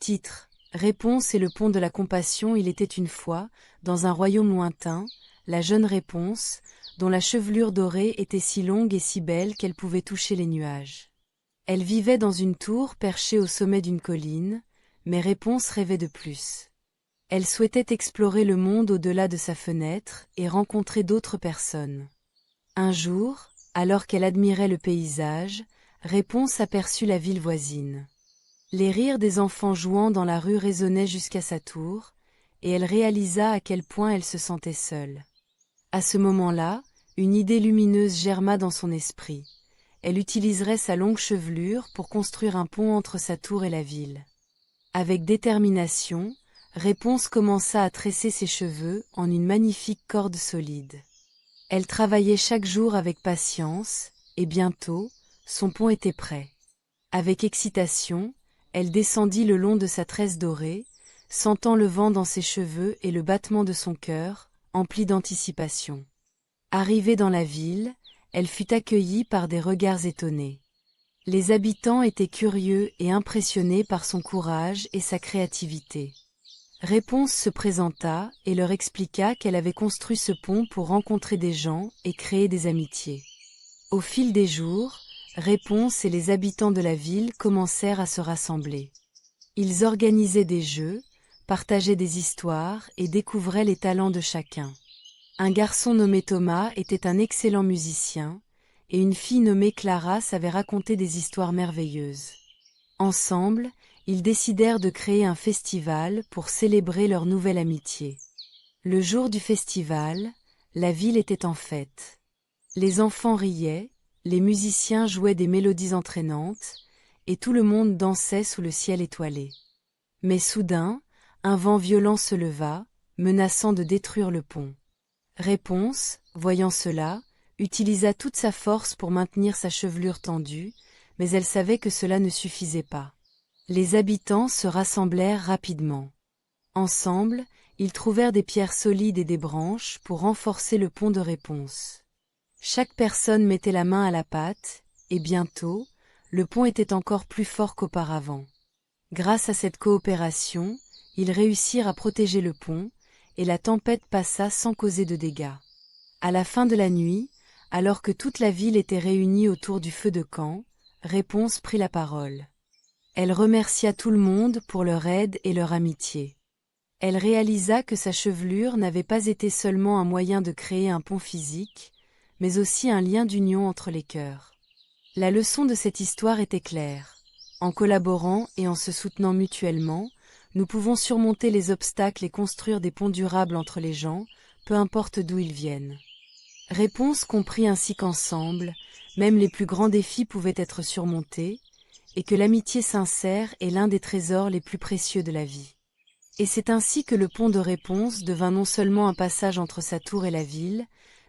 Titre. Réponse et le pont de la compassion. Il était une fois, dans un royaume lointain, la jeune Réponse, dont la chevelure dorée était si longue et si belle qu'elle pouvait toucher les nuages. Elle vivait dans une tour perchée au sommet d'une colline, mais Réponse rêvait de plus. Elle souhaitait explorer le monde au-delà de sa fenêtre et rencontrer d'autres personnes. Un jour, alors qu'elle admirait le paysage, Réponse aperçut la ville voisine. Les rires des enfants jouant dans la rue résonnaient jusqu'à sa tour, et elle réalisa à quel point elle se sentait seule. À ce moment-là, une idée lumineuse germa dans son esprit. Elle utiliserait sa longue chevelure pour construire un pont entre sa tour et la ville. Avec détermination, Réponse commença à tresser ses cheveux en une magnifique corde solide. Elle travaillait chaque jour avec patience, et bientôt, son pont était prêt. Avec excitation, elle descendit le long de sa tresse dorée, sentant le vent dans ses cheveux et le battement de son cœur, empli d'anticipation. Arrivée dans la ville, elle fut accueillie par des regards étonnés. Les habitants étaient curieux et impressionnés par son courage et sa créativité. Réponse se présenta et leur expliqua qu'elle avait construit ce pont pour rencontrer des gens et créer des amitiés. Au fil des jours, Réponse et les habitants de la ville commencèrent à se rassembler. Ils organisaient des jeux, partageaient des histoires et découvraient les talents de chacun. Un garçon nommé Thomas était un excellent musicien, et une fille nommée Clara savait raconter des histoires merveilleuses. Ensemble, ils décidèrent de créer un festival pour célébrer leur nouvelle amitié. Le jour du festival, la ville était en fête. Les enfants riaient, les musiciens jouaient des mélodies entraînantes, et tout le monde dansait sous le ciel étoilé. Mais soudain, un vent violent se leva, menaçant de détruire le pont. Réponse, voyant cela, utilisa toute sa force pour maintenir sa chevelure tendue, mais elle savait que cela ne suffisait pas. Les habitants se rassemblèrent rapidement. Ensemble, ils trouvèrent des pierres solides et des branches pour renforcer le pont de Réponse. Chaque personne mettait la main à la pâte, et bientôt, le pont était encore plus fort qu'auparavant. Grâce à cette coopération, ils réussirent à protéger le pont, et la tempête passa sans causer de dégâts. À la fin de la nuit, alors que toute la ville était réunie autour du feu de camp, Réponse prit la parole. Elle remercia tout le monde pour leur aide et leur amitié. Elle réalisa que sa chevelure n'avait pas été seulement un moyen de créer un pont physique, mais aussi un lien d'union entre les cœurs. La leçon de cette histoire était claire. En collaborant et en se soutenant mutuellement, nous pouvons surmonter les obstacles et construire des ponts durables entre les gens, peu importe d'où ils viennent. Réponse comprit ainsi qu'ensemble, même les plus grands défis pouvaient être surmontés, et que l'amitié sincère est l'un des trésors les plus précieux de la vie. Et c'est ainsi que le pont de Réponse devint non seulement un passage entre sa tour et la ville,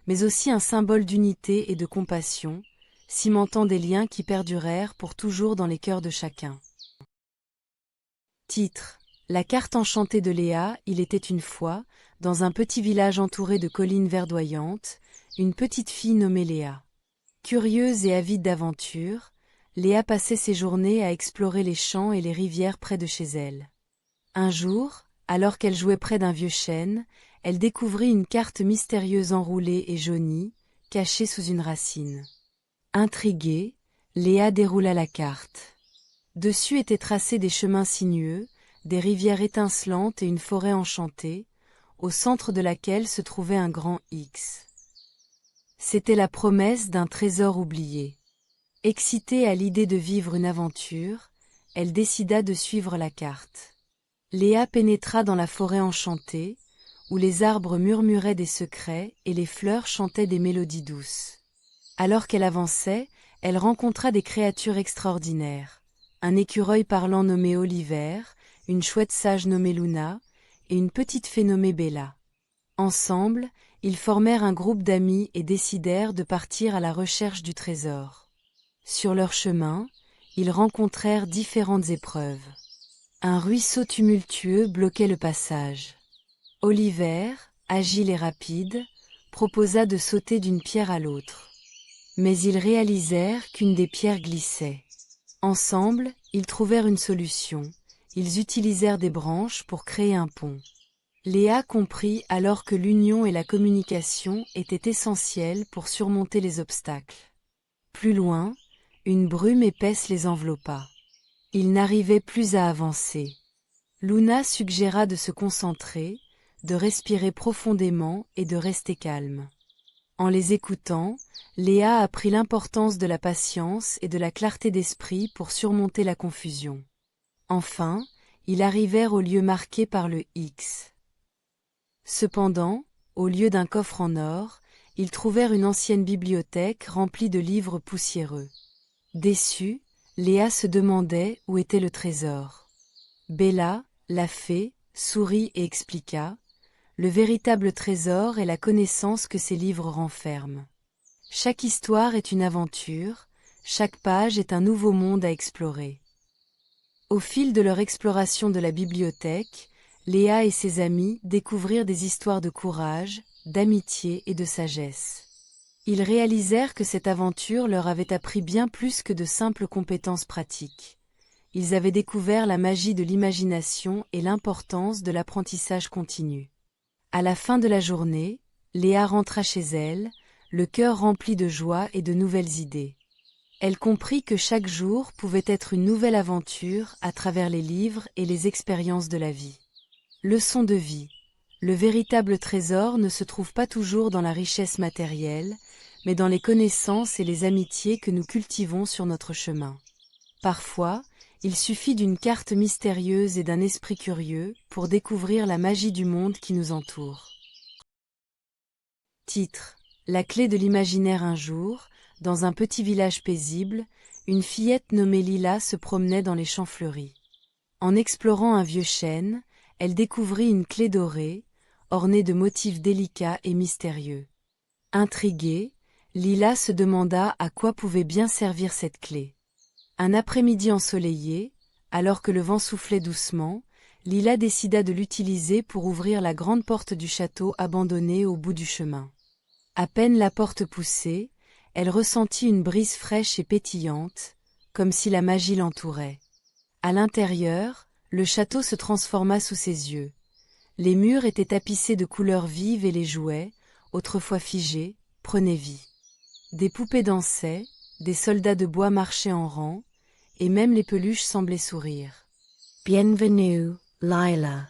mais aussi un symbole d'unité et de compassion, cimentant des liens qui perdurèrent pour toujours dans les cœurs de chacun. Titre. La carte enchantée de Léa. Il était une fois, dans un petit village entouré de collines verdoyantes, une petite fille nommée Léa. Curieuse et avide d'aventure, Léa passait ses journées à explorer les champs et les rivières près de chez elle. Un jour, alors qu'elle jouait près d'un vieux chêne, elle découvrit une carte mystérieuse enroulée et jaunie, cachée sous une racine. Intriguée, Léa déroula la carte. Dessus étaient tracés des chemins sinueux, des rivières étincelantes et une forêt enchantée, au centre de laquelle se trouvait un grand X. C'était la promesse d'un trésor oublié. Excitée à l'idée de vivre une aventure, elle décida de suivre la carte. Léa pénétra dans la forêt enchantée, où les arbres murmuraient des secrets et les fleurs chantaient des mélodies douces. Alors qu'elle avançait, elle rencontra des créatures extraordinaires. Un écureuil parlant nommé Oliver, une chouette sage nommée Luna, et une petite fée nommée Bella. Ensemble, ils formèrent un groupe d'amis et décidèrent de partir à la recherche du trésor. Sur leur chemin, ils rencontrèrent différentes épreuves. Un ruisseau tumultueux bloquait le passage. Oliver, agile et rapide, proposa de sauter d'une pierre à l'autre. Mais ils réalisèrent qu'une des pierres glissait. Ensemble, ils trouvèrent une solution. ils utilisèrent des branches pour créer un pont. Léa comprit alors que l'union et la communication étaient essentielles pour surmonter les obstacles. Plus loin, une brume épaisse les enveloppa. Ils n'arrivaient plus à avancer. Luna suggéra de se concentrer, de respirer profondément et de rester calme. En les écoutant, Léa apprit l'importance de la patience et de la clarté d'esprit pour surmonter la confusion. Enfin, ils arrivèrent au lieu marqué par le X. Cependant, au lieu d'un coffre en or, ils trouvèrent une ancienne bibliothèque remplie de livres poussiéreux. Déçue, Léa se demandait où était le trésor. Bella, la fée, sourit et expliqua : le véritable trésor est la connaissance que ces livres renferment. Chaque histoire est une aventure, chaque page est un nouveau monde à explorer. Au fil de leur exploration de la bibliothèque, Léa et ses amis découvrirent des histoires de courage, d'amitié et de sagesse. Ils réalisèrent que cette aventure leur avait appris bien plus que de simples compétences pratiques. Ils avaient découvert la magie de l'imagination et l'importance de l'apprentissage continu. À la fin de la journée, Léa rentra chez elle, le cœur rempli de joie et de nouvelles idées. Elle comprit que chaque jour pouvait être une nouvelle aventure à travers les livres et les expériences de la vie. Leçon de vie. Le véritable trésor ne se trouve pas toujours dans la richesse matérielle, mais dans les connaissances et les amitiés que nous cultivons sur notre chemin. Parfois, il suffit d'une carte mystérieuse et d'un esprit curieux pour découvrir la magie du monde qui nous entoure. Titre : La clé de l'imaginaire. Un jour, dans un petit village paisible, une fillette nommée Lila se promenait dans les champs fleuris. En explorant un vieux chêne, elle découvrit une clé dorée, ornée de motifs délicats et mystérieux. Intriguée, Lila se demanda à quoi pouvait bien servir cette clé. Un après-midi ensoleillé, alors que le vent soufflait doucement, Lila décida de l'utiliser pour ouvrir la grande porte du château abandonné au bout du chemin. À peine la porte poussée, elle ressentit une brise fraîche et pétillante, comme si la magie l'entourait. À l'intérieur, le château se transforma sous ses yeux. Les murs étaient tapissés de couleurs vives et les jouets, autrefois figés, prenaient vie. Des poupées dansaient, des soldats de bois marchaient en rang, et même les peluches semblaient sourire. « Bienvenue, Lila !»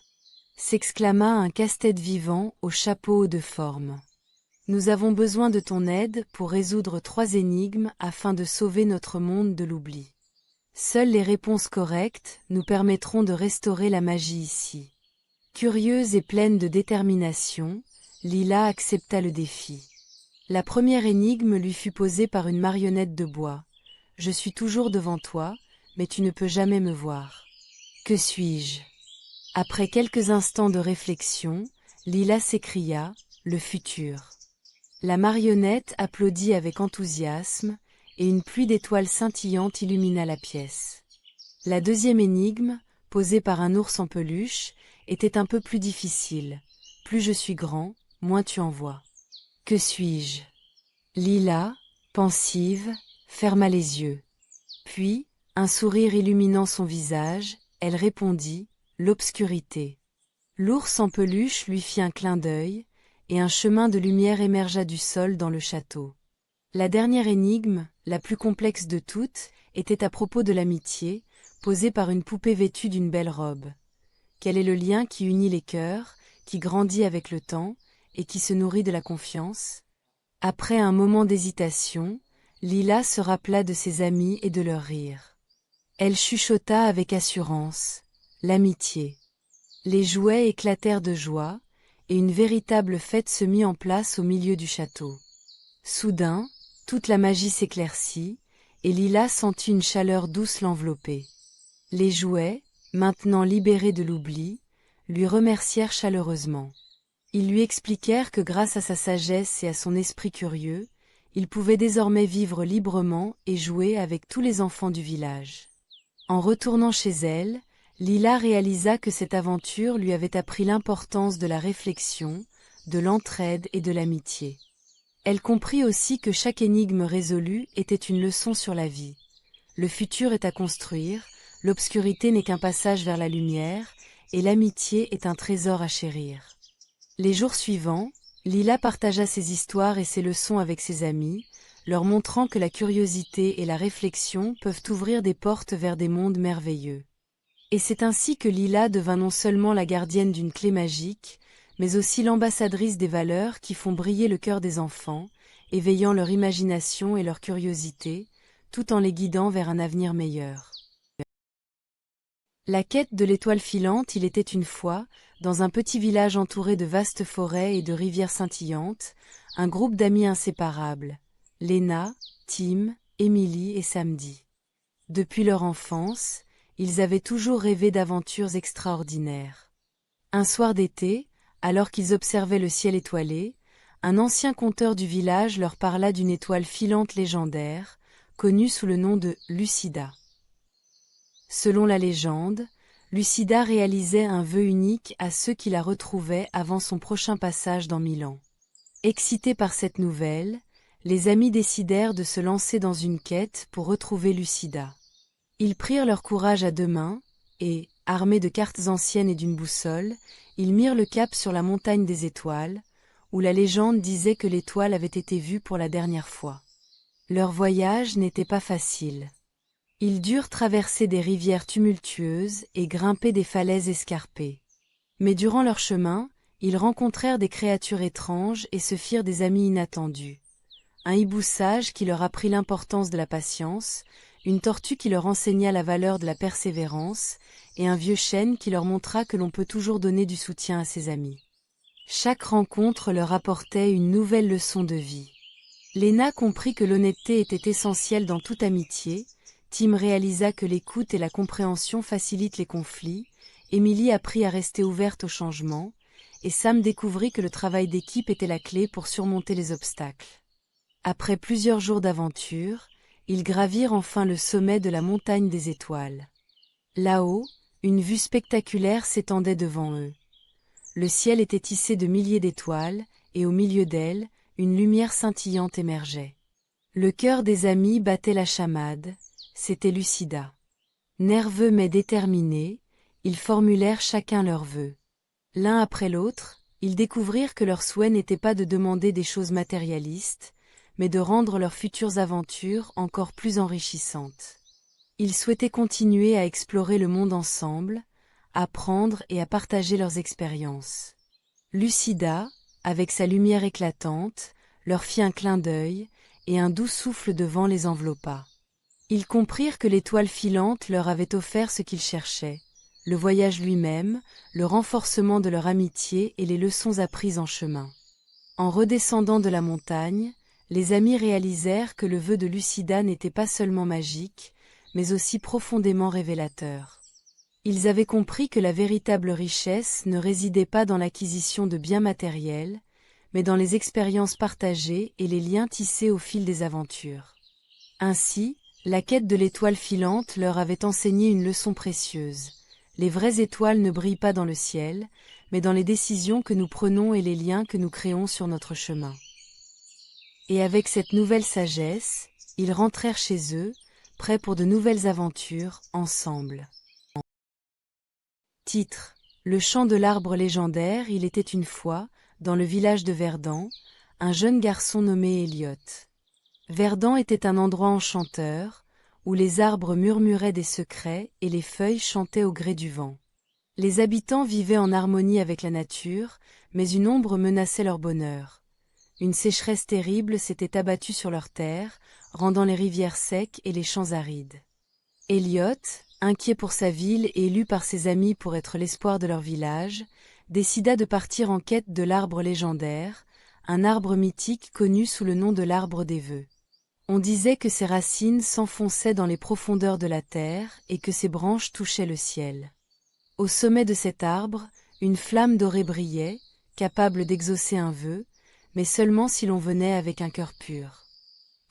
s'exclama un casse-tête vivant au chapeau de forme. « Nous avons besoin de ton aide pour résoudre 3 énigmes afin de sauver notre monde de l'oubli. Seules les réponses correctes nous permettront de restaurer la magie ici. » Curieuse et pleine de détermination, Lila accepta le défi. La première énigme lui fut posée par une marionnette de bois. « Je suis toujours devant toi, mais tu ne peux jamais me voir. Que suis-je » Après quelques instants de réflexion, Lila s'écria : « Le futur ». La marionnette applaudit avec enthousiasme, et une pluie d'étoiles scintillantes illumina la pièce. La deuxième énigme, posée par un ours en peluche, était un peu plus difficile. « Plus je suis grand, moins tu en vois. Que suis-je » Lila, pensive, ferma les yeux. Puis, un sourire illuminant son visage, elle répondit : « L'obscurité. » L'ours en peluche lui fit un clin d'œil, et un chemin de lumière émergea du sol dans le château. La dernière énigme, la plus complexe de toutes, était à propos de l'amitié, posée par une poupée vêtue d'une belle robe. Quel est le lien qui unit les cœurs, qui grandit avec le temps, et qui se nourrit de la confiance ? Après un moment d'hésitation, Lila se rappela de ses amis et de leurs rires. Elle chuchota avec assurance : « L'amitié. » Les jouets éclatèrent de joie, et une véritable fête se mit en place au milieu du château. Soudain, toute la magie s'éclaircit, et Lila sentit une chaleur douce l'envelopper. Les jouets, maintenant libérés de l'oubli, lui remercièrent chaleureusement. Ils lui expliquèrent que grâce à sa sagesse et à son esprit curieux, il pouvait désormais vivre librement et jouer avec tous les enfants du village. En retournant chez elle, Lila réalisa que cette aventure lui avait appris l'importance de la réflexion, de l'entraide et de l'amitié. Elle comprit aussi que chaque énigme résolue était une leçon sur la vie. Le futur est à construire, l'obscurité n'est qu'un passage vers la lumière, et l'amitié est un trésor à chérir. Les jours suivants, Lila partagea ses histoires et ses leçons avec ses amis, leur montrant que la curiosité et la réflexion peuvent ouvrir des portes vers des mondes merveilleux. Et c'est ainsi que Lila devint non seulement la gardienne d'une clé magique, mais aussi l'ambassadrice des valeurs qui font briller le cœur des enfants, éveillant leur imagination et leur curiosité, tout en les guidant vers un avenir meilleur. La quête de l'étoile filante. Il était une fois, dans un petit village entouré de vastes forêts et de rivières scintillantes, un groupe d'amis inséparables, Léna, Tim, Emily et Samedi. Depuis leur enfance, ils avaient toujours rêvé d'aventures extraordinaires. Un soir d'été, alors qu'ils observaient le ciel étoilé, un ancien conteur du village leur parla d'une étoile filante légendaire, connue sous le nom de Lucida. Selon la légende, Lucida réalisait un vœu unique à ceux qui la retrouvaient avant son prochain passage dans Milan. Excités par cette nouvelle, les amis décidèrent de se lancer dans une quête pour retrouver Lucida. Ils prirent leur courage à deux mains, et, armés de cartes anciennes et d'une boussole, ils mirent le cap sur la montagne des étoiles, où la légende disait que l'étoile avait été vue pour la dernière fois. Leur voyage n'était pas facile. Ils durent traverser des rivières tumultueuses et grimper des falaises escarpées. Mais durant leur chemin, ils rencontrèrent des créatures étranges et se firent des amis inattendus. Un hibou sage qui leur apprit l'importance de la patience, une tortue qui leur enseigna la valeur de la persévérance, et un vieux chêne qui leur montra que l'on peut toujours donner du soutien à ses amis. Chaque rencontre leur apportait une nouvelle leçon de vie. Léna comprit que l'honnêteté était essentielle dans toute amitié, Tim réalisa que l'écoute et la compréhension facilitent les conflits, Emily apprit à rester ouverte au changement, et Sam découvrit que le travail d'équipe était la clé pour surmonter les obstacles. Après plusieurs jours d'aventure, ils gravirent enfin le sommet de la montagne des étoiles. Là-haut, une vue spectaculaire s'étendait devant eux. Le ciel était tissé de milliers d'étoiles, et au milieu d'elles, une lumière scintillante émergeait. Le cœur des amis battait la chamade, c'était Lucida. Nerveux mais déterminés, ils formulèrent chacun leurs vœux. L'un après l'autre, ils découvrirent que leur souhait n'était pas de demander des choses matérialistes, mais de rendre leurs futures aventures encore plus enrichissantes. Ils souhaitaient continuer à explorer le monde ensemble, apprendre et à partager leurs expériences. Lucida, avec sa lumière éclatante, leur fit un clin d'œil, et un doux souffle de vent les enveloppa. Ils comprirent que l'étoile filante leur avait offert ce qu'ils cherchaient, le voyage lui-même, le renforcement de leur amitié et les leçons apprises en chemin. En redescendant de la montagne, les amis réalisèrent que le vœu de Lucida n'était pas seulement magique, mais aussi profondément révélateur. Ils avaient compris que la véritable richesse ne résidait pas dans l'acquisition de biens matériels, mais dans les expériences partagées et les liens tissés au fil des aventures. Ainsi, la quête de l'étoile filante leur avait enseigné une leçon précieuse. Les vraies étoiles ne brillent pas dans le ciel, mais dans les décisions que nous prenons et les liens que nous créons sur notre chemin. Et avec cette nouvelle sagesse, ils rentrèrent chez eux, prêts pour de nouvelles aventures, ensemble. Titre: Le chant de l'arbre légendaire. Il était une fois, dans le village de Verdun, un jeune garçon nommé Elliot. Verdun était un endroit enchanteur, où les arbres murmuraient des secrets et les feuilles chantaient au gré du vent. Les habitants vivaient en harmonie avec la nature, mais une ombre menaçait leur bonheur. Une sécheresse terrible s'était abattue sur leurs terres, rendant les rivières secs et les champs arides. Elliot, inquiet pour sa ville et élu par ses amis pour être l'espoir de leur village, décida de partir en quête de l'arbre légendaire, un arbre mythique connu sous le nom de l'arbre des vœux. On disait que ses racines s'enfonçaient dans les profondeurs de la terre et que ses branches touchaient le ciel. Au sommet de cet arbre, une flamme dorée brillait, capable d'exaucer un vœu, mais seulement si l'on venait avec un cœur pur.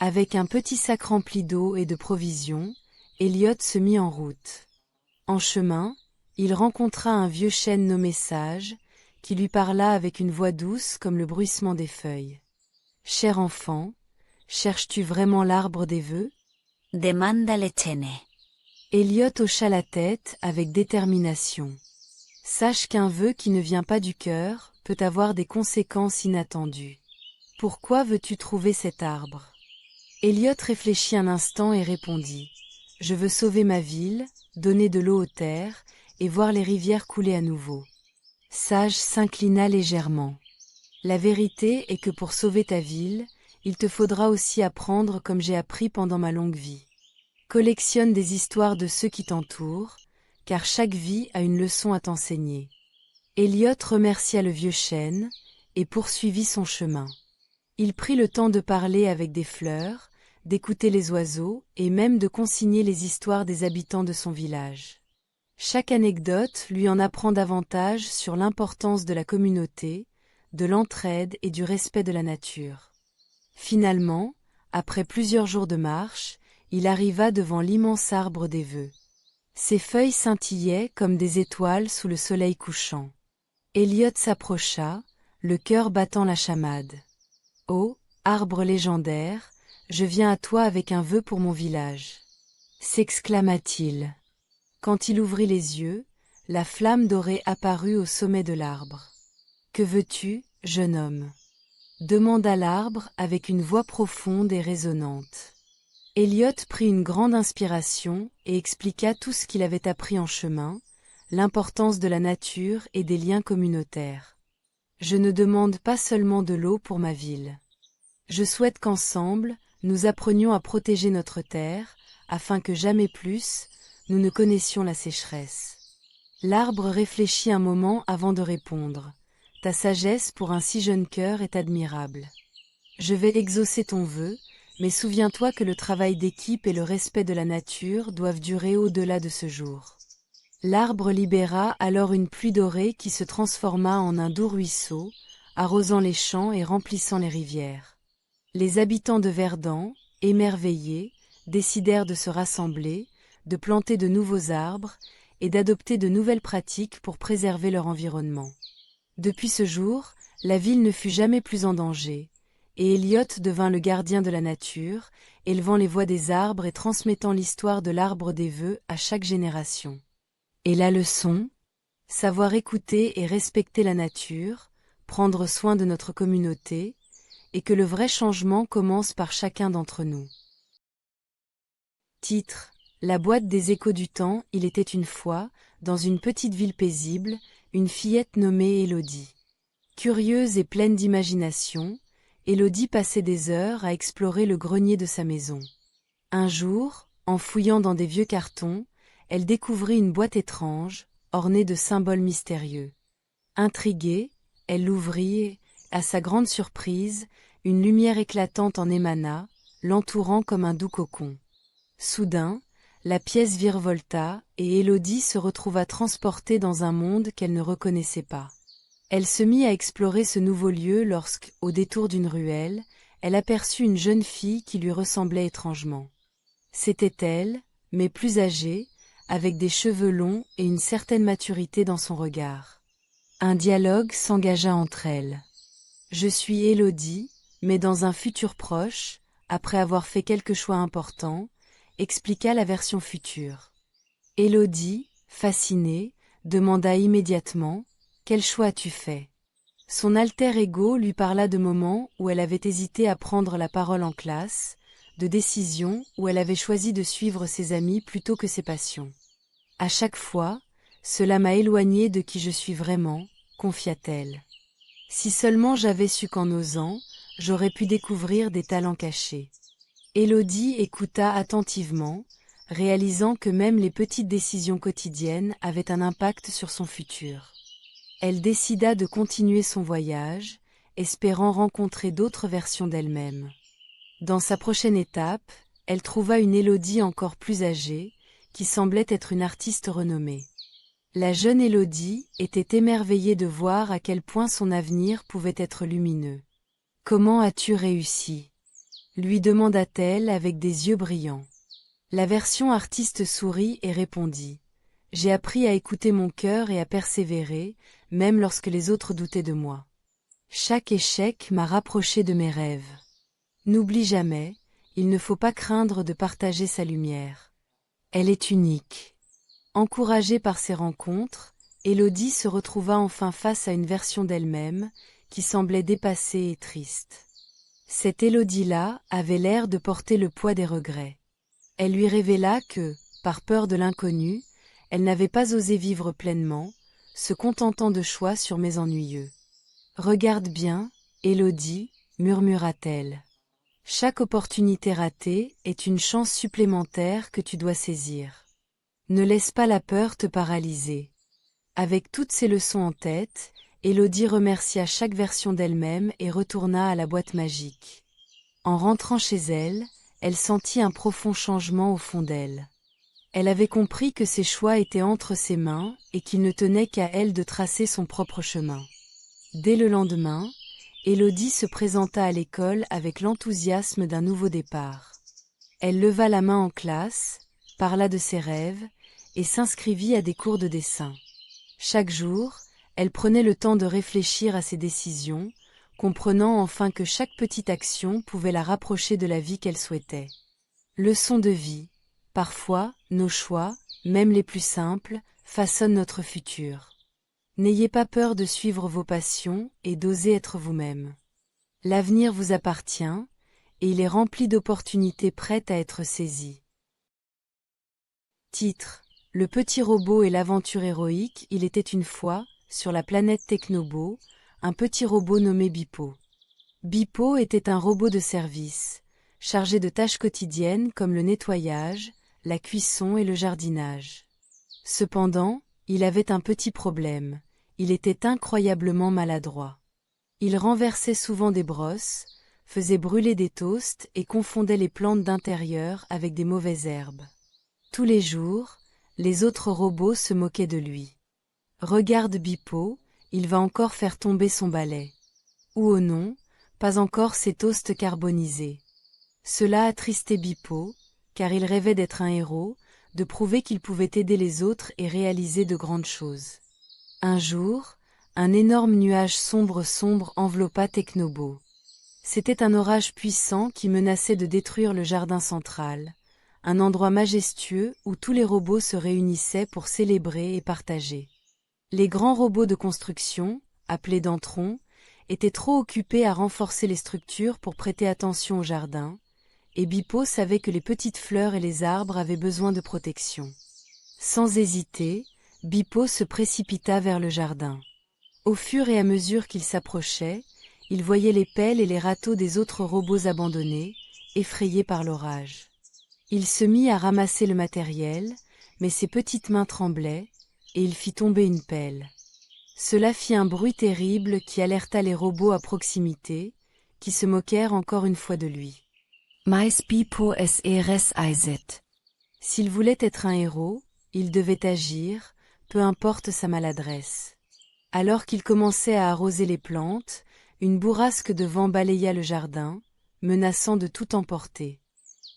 Avec un petit sac rempli d'eau et de provisions, Elliot se mit en route. En chemin, il rencontra un vieux chêne nommé Sage, qui lui parla avec une voix douce comme le bruissement des feuilles. « Cher enfant, cherches-tu vraiment l'arbre des vœux » demanda le chêne. Elliot hocha la tête avec détermination. Sache qu'un vœu qui ne vient pas du cœur peut avoir des conséquences inattendues. Pourquoi veux-tu trouver cet arbre? Elliot réfléchit un instant et répondit. Je veux sauver ma ville, donner de l'eau aux terres, et voir les rivières couler à nouveau. Sage s'inclina légèrement. La vérité est que pour sauver ta ville, il te faudra aussi apprendre comme j'ai appris pendant ma longue vie. Collectionne des histoires de ceux qui t'entourent, car chaque vie a une leçon à t'enseigner. Elliot remercia le vieux chêne, et poursuivit son chemin. Il prit le temps de parler avec des fleurs, d'écouter les oiseaux, et même de consigner les histoires des habitants de son village. Chaque anecdote lui en apprend davantage sur l'importance de la communauté, de l'entraide et du respect de la nature. Finalement, après plusieurs jours de marche, il arriva devant l'immense arbre des vœux. Ses feuilles scintillaient comme des étoiles sous le soleil couchant. Elliot s'approcha, le cœur battant la chamade. « Ô, arbre légendaire, je viens à toi avec un vœu pour mon village. » s'exclama-t-il. Quand il ouvrit les yeux, la flamme dorée apparut au sommet de l'arbre. « Que veux-tu, jeune homme » demanda l'arbre avec une voix profonde et résonnante. Elliot prit une grande inspiration et expliqua tout ce qu'il avait appris en chemin, l'importance de la nature et des liens communautaires. « Je ne demande pas seulement de l'eau pour ma ville. Je souhaite qu'ensemble, nous apprenions à protéger notre terre, afin que jamais plus, nous ne connaissions la sécheresse. » L'arbre réfléchit un moment avant de répondre. « Ta sagesse pour un si jeune cœur est admirable. Je vais exaucer ton vœu, mais souviens-toi que le travail d'équipe et le respect de la nature doivent durer au-delà de ce jour. » L'arbre libéra alors une pluie dorée qui se transforma en un doux ruisseau, arrosant les champs et remplissant les rivières. Les habitants de Verdun, émerveillés, décidèrent de se rassembler, de planter de nouveaux arbres et d'adopter de nouvelles pratiques pour préserver leur environnement. Depuis ce jour, la ville ne fut jamais plus en danger, et Elliot devint le gardien de la nature, élevant les voix des arbres et transmettant l'histoire de l'arbre des vœux à chaque génération. Et la leçon? Savoir écouter et respecter la nature, prendre soin de notre communauté, et que le vrai changement commence par chacun d'entre nous. Titre: La boîte des échos du temps. Il était une fois, dans une petite ville paisible, une fillette nommée Élodie. Curieuse et pleine d'imagination, Élodie passait des heures à explorer le grenier de sa maison. Un jour, en fouillant dans des vieux cartons, elle découvrit une boîte étrange, ornée de symboles mystérieux. Intriguée, elle l'ouvrit et, à sa grande surprise, une lumière éclatante en émana, l'entourant comme un doux cocon. Soudain, la pièce virevolta et Élodie se retrouva transportée dans un monde qu'elle ne reconnaissait pas. Elle se mit à explorer ce nouveau lieu lorsque, au détour d'une ruelle, elle aperçut une jeune fille qui lui ressemblait étrangement. C'était elle, mais plus âgée, avec des cheveux longs et une certaine maturité dans son regard. Un dialogue s'engagea entre elles. « Je suis Élodie, mais dans un futur proche, après avoir fait quelques choix importants, expliqua la version future. Élodie, fascinée, demanda immédiatement « Quel choix as-tu fait ?» Son alter ego lui parla de moments où elle avait hésité à prendre la parole en classe, de décisions où elle avait choisi de suivre ses amis plutôt que ses passions. « À chaque fois, cela m'a éloignée de qui je suis vraiment, » confia-t-elle. « Si seulement j'avais su qu'en osant, j'aurais pu découvrir des talents cachés. » Élodie écouta attentivement, réalisant que même les petites décisions quotidiennes avaient un impact sur son futur. Elle décida de continuer son voyage, espérant rencontrer d'autres versions d'elle-même. Dans sa prochaine étape, elle trouva une Élodie encore plus âgée, qui semblait être une artiste renommée. La jeune Élodie était émerveillée de voir à quel point son avenir pouvait être lumineux. « Comment as-tu réussi ?» lui demanda-t-elle avec des yeux brillants. La version artiste sourit et répondit « J'ai appris à écouter mon cœur et à persévérer, même lorsque les autres doutaient de moi. Chaque échec m'a rapproché de mes rêves. N'oublie jamais, il ne faut pas craindre de partager sa lumière. » Elle est unique. Encouragée par ces rencontres, Élodie se retrouva enfin face à une version d'elle-même, qui semblait dépassée et triste. Cette Élodie-là avait l'air de porter le poids des regrets. Elle lui révéla que, par peur de l'inconnu, elle n'avait pas osé vivre pleinement, se contentant de choix sur mes ennuyeux. « Regarde bien, Élodie, murmura-t-elle. Chaque opportunité ratée est une chance supplémentaire que tu dois saisir. Ne laisse pas la peur te paralyser. » Avec toutes ces leçons en tête, Élodie remercia chaque version d'elle-même et retourna à la boîte magique. En rentrant chez elle, elle sentit un profond changement au fond d'elle. Elle avait compris que ses choix étaient entre ses mains et qu'il ne tenait qu'à elle de tracer son propre chemin. Dès le lendemain, Élodie se présenta à l'école avec l'enthousiasme d'un nouveau départ. Elle leva la main en classe, parla de ses rêves et s'inscrivit à des cours de dessin. Chaque jour, elle prenait le temps de réfléchir à ses décisions, comprenant enfin que chaque petite action pouvait la rapprocher de la vie qu'elle souhaitait. Leçon de vie. Parfois, nos choix, même les plus simples, façonnent notre futur. N'ayez pas peur de suivre vos passions et d'oser être vous-même. L'avenir vous appartient, et il est rempli d'opportunités prêtes à être saisies. Titre: Le petit robot et l'aventure héroïque. Il était une fois, sur la planète Technobo, un petit robot nommé Bipo. Bipo était un robot de service, chargé de tâches quotidiennes comme le nettoyage, la cuisson et le jardinage. Cependant, il avait un petit problème, il était incroyablement maladroit. Il renversait souvent des brosses, faisait brûler des toasts et confondait les plantes d'intérieur avec des mauvaises herbes. Tous les jours, les autres robots se moquaient de lui. « Regarde Bipo, il va encore faire tomber son balai. » Ou oh non, pas encore ses toasts carbonisés. Cela attristait Bipo, car il rêvait d'être un héros, de prouver qu'il pouvait aider les autres et réaliser de grandes choses. Un jour, un énorme nuage sombre enveloppa Technobo. C'était un orage puissant qui menaçait de détruire le jardin central, un endroit majestueux où tous les robots se réunissaient pour célébrer et partager. Les grands robots de construction, appelés Dentrons, étaient trop occupés à renforcer les structures pour prêter attention au jardin, et Bipo savait que les petites fleurs et les arbres avaient besoin de protection. Sans hésiter, Bipo se précipita vers le jardin. Au fur et à mesure qu'il s'approchait, il voyait les pelles et les râteaux des autres robots abandonnés, effrayés par l'orage. Il se mit à ramasser le matériel, mais ses petites mains tremblaient, et il fit tomber une pelle. Cela fit un bruit terrible qui alerta les robots à proximité, qui se moquèrent encore une fois de lui. Mais Bipo es eres eiset. S'il voulait être un héros, il devait agir, peu importe sa maladresse. Alors qu'il commençait à arroser les plantes, une bourrasque de vent balaya le jardin, menaçant de tout emporter.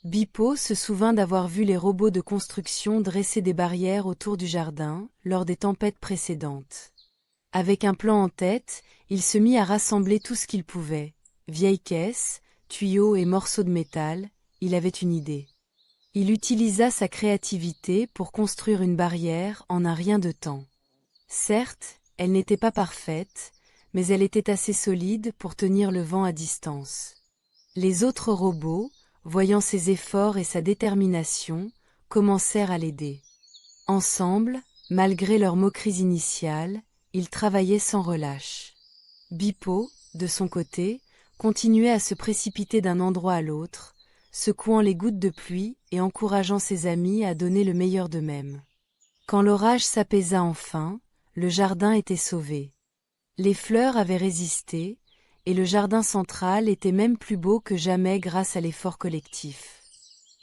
Bipo se souvint d'avoir vu les robots de construction dresser des barrières autour du jardin lors des tempêtes précédentes. Avec un plan en tête, il se mit à rassembler tout ce qu'il pouvait. Vieilles caisses, tuyaux et morceaux de métal, il avait une idée. Il utilisa sa créativité pour construire une barrière en un rien de temps. Certes, elle n'était pas parfaite, mais elle était assez solide pour tenir le vent à distance. Les autres robots, voyant ses efforts et sa détermination, commencèrent à l'aider. Ensemble, malgré leurs moqueries initiales, ils travaillaient sans relâche. Bipo, de son côté, continuait à se précipiter d'un endroit à l'autre, secouant les gouttes de pluie et encourageant ses amis à donner le meilleur d'eux-mêmes. Quand l'orage s'apaisa enfin, le jardin était sauvé. Les fleurs avaient résisté, et le jardin central était même plus beau que jamais grâce à l'effort collectif.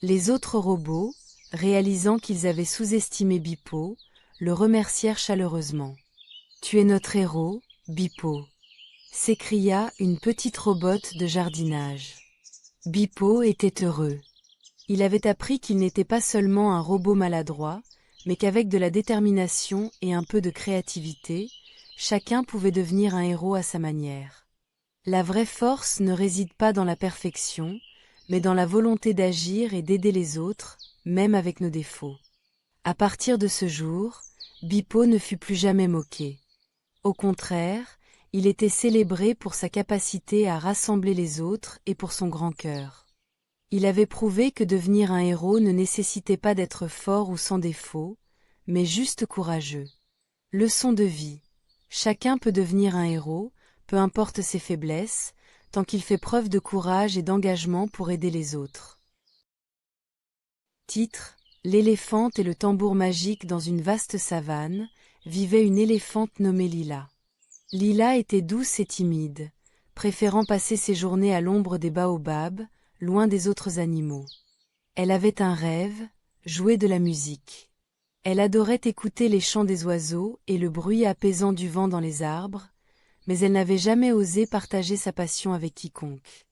Les autres robots, réalisant qu'ils avaient sous-estimé Bipo, le remercièrent chaleureusement. « Tu es notre héros, Bipo !» s'écria une petite robote de jardinage. Bipo était heureux. Il avait appris qu'il n'était pas seulement un robot maladroit, mais qu'avec de la détermination et un peu de créativité, chacun pouvait devenir un héros à sa manière. La vraie force ne réside pas dans la perfection, mais dans la volonté d'agir et d'aider les autres, même avec nos défauts. À partir de ce jour, Bipo ne fut plus jamais moqué. Au contraire, il était célébré pour sa capacité à rassembler les autres et pour son grand cœur. Il avait prouvé que devenir un héros ne nécessitait pas d'être fort ou sans défaut, mais juste courageux. Leçon de vie. Chacun peut devenir un héros, peu importe ses faiblesses, tant qu'il fait preuve de courage et d'engagement pour aider les autres. Titre: L'éléphante et le tambour magique. Dans une vaste savane, vivait une éléphante nommée Lila. Lila était douce et timide, préférant passer ses journées à l'ombre des baobabs, loin des autres animaux. Elle avait un rêve, jouer de la musique. Elle adorait écouter les chants des oiseaux et le bruit apaisant du vent dans les arbres, mais elle n'avait jamais osé partager sa passion avec quiconque.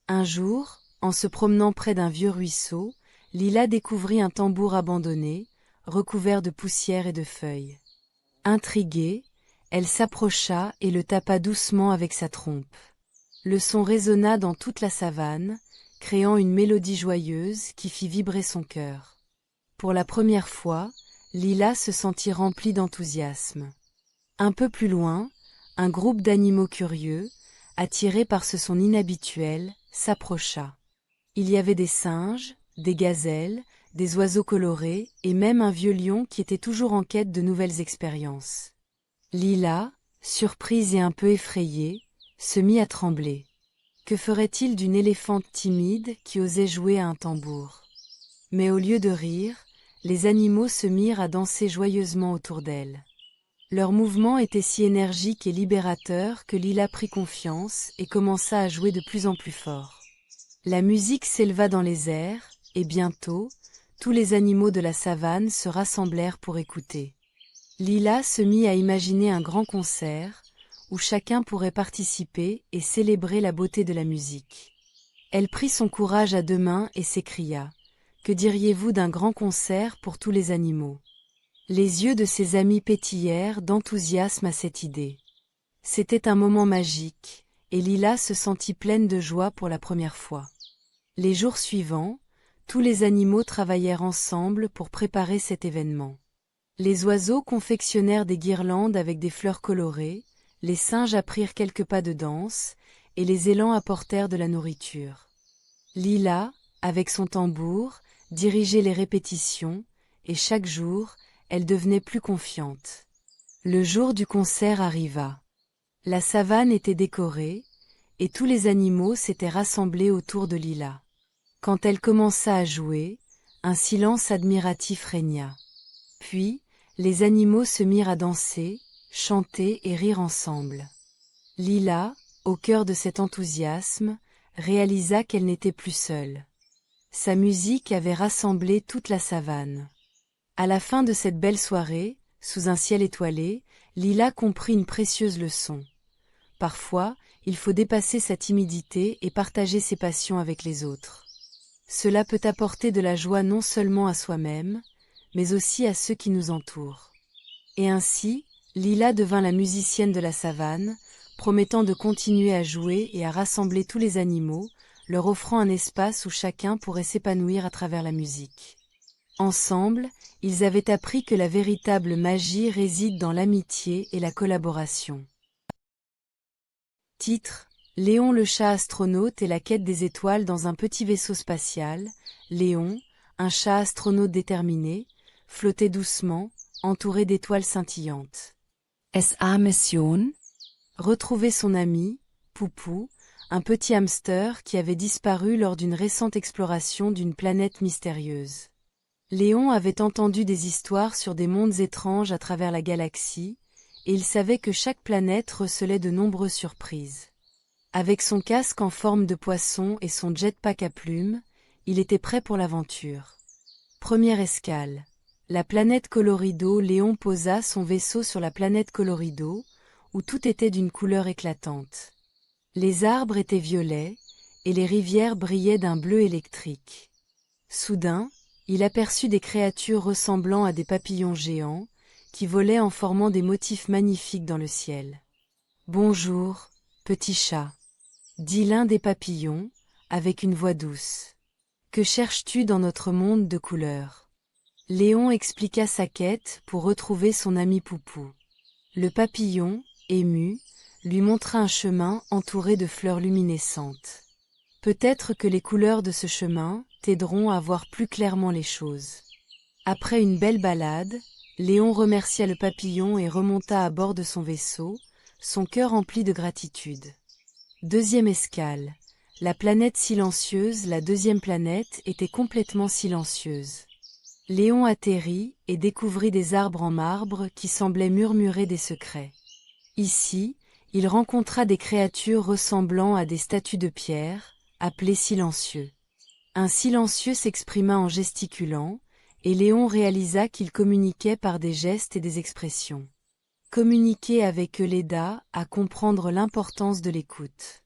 Un jour, en se promenant près d'un vieux ruisseau, Lila découvrit un tambour abandonné, recouvert de poussière et de feuilles. Intriguée, elle s'approcha et le tapa doucement avec sa trompe. Le son résonna dans toute la savane, créant une mélodie joyeuse qui fit vibrer son cœur. Pour la première fois, Lila se sentit remplie d'enthousiasme. Un peu plus loin, un groupe d'animaux curieux, attirés par ce son inhabituel, s'approcha. Il y avait des singes, des gazelles, des oiseaux colorés et même un vieux lion qui était toujours en quête de nouvelles expériences. Lila, surprise et un peu effrayée, se mit à trembler. Que ferait-il d'une éléphante timide qui osait jouer à un tambour? Mais au lieu de rire, les animaux se mirent à danser joyeusement autour d'elle. Leurs mouvements étaient si énergiques et libérateurs que Lila prit confiance et commença à jouer de plus en plus fort. La musique s'éleva dans les airs, et bientôt, tous les animaux de la savane se rassemblèrent pour écouter. Lila se mit à imaginer un grand concert, où chacun pourrait participer et célébrer la beauté de la musique. Elle prit son courage à deux mains et s'écria: « Que diriez-vous d'un grand concert pour tous les animaux ?» Les yeux de ses amis pétillèrent d'enthousiasme à cette idée. C'était un moment magique, et Lila se sentit pleine de joie pour la première fois. Les jours suivants, tous les animaux travaillèrent ensemble pour préparer cet événement. Les oiseaux confectionnèrent des guirlandes avec des fleurs colorées, les singes apprirent quelques pas de danse, et les élans apportèrent de la nourriture. Lila, avec son tambour, dirigeait les répétitions, et chaque jour, elle devenait plus confiante. Le jour du concert arriva. La savane était décorée, et tous les animaux s'étaient rassemblés autour de Lila. Quand elle commença à jouer, un silence admiratif régna. Puis, les animaux se mirent à danser, chanter et rire ensemble. Lila, au cœur de cet enthousiasme, réalisa qu'elle n'était plus seule. Sa musique avait rassemblé toute la savane. À la fin de cette belle soirée, sous un ciel étoilé, Lila comprit une précieuse leçon. Parfois, il faut dépasser sa timidité et partager ses passions avec les autres. Cela peut apporter de la joie non seulement à soi-même, mais aussi à ceux qui nous entourent. Et ainsi, Lila devint la musicienne de la savane, promettant de continuer à jouer et à rassembler tous les animaux, leur offrant un espace où chacun pourrait s'épanouir à travers la musique. Ensemble, ils avaient appris que la véritable magie réside dans l'amitié et la collaboration. Titre: Léon le chat astronaute et la quête des étoiles dans un petit vaisseau spatial. Léon, un chat astronaute déterminé, flottait doucement, entouré d'étoiles scintillantes. SA-Mission? Retrouver son ami, Poupou, un petit hamster qui avait disparu lors d'une récente exploration d'une planète mystérieuse. Léon avait entendu des histoires sur des mondes étranges à travers la galaxie, et il savait que chaque planète recelait de nombreuses surprises. Avec son casque en forme de poisson et son jetpack à plumes, il était prêt pour l'aventure. Première escale. La planète Colorido. Léon posa son vaisseau sur la planète Colorido, où tout était d'une couleur éclatante. Les arbres étaient violets, et les rivières brillaient d'un bleu électrique. Soudain, il aperçut des créatures ressemblant à des papillons géants, qui volaient en formant des motifs magnifiques dans le ciel. « Bonjour, petit chat », dit l'un des papillons, avec une voix douce. Que cherches-tu dans notre monde de couleurs? Léon expliqua sa quête pour retrouver son ami Poupou. Le papillon, ému, lui montra un chemin entouré de fleurs luminescentes. Peut-être que les couleurs de ce chemin t'aideront à voir plus clairement les choses. Après une belle balade, Léon remercia le papillon et remonta à bord de son vaisseau, son cœur empli de gratitude. Deuxième escale. La planète silencieuse, la deuxième planète, était complètement silencieuse. Léon atterrit et découvrit des arbres en marbre qui semblaient murmurer des secrets. Ici, il rencontra des créatures ressemblant à des statues de pierre, appelées silencieux. Un silencieux s'exprima en gesticulant, et Léon réalisa qu'il communiquait par des gestes et des expressions. Communiquer avec eux l'aida à comprendre l'importance de l'écoute.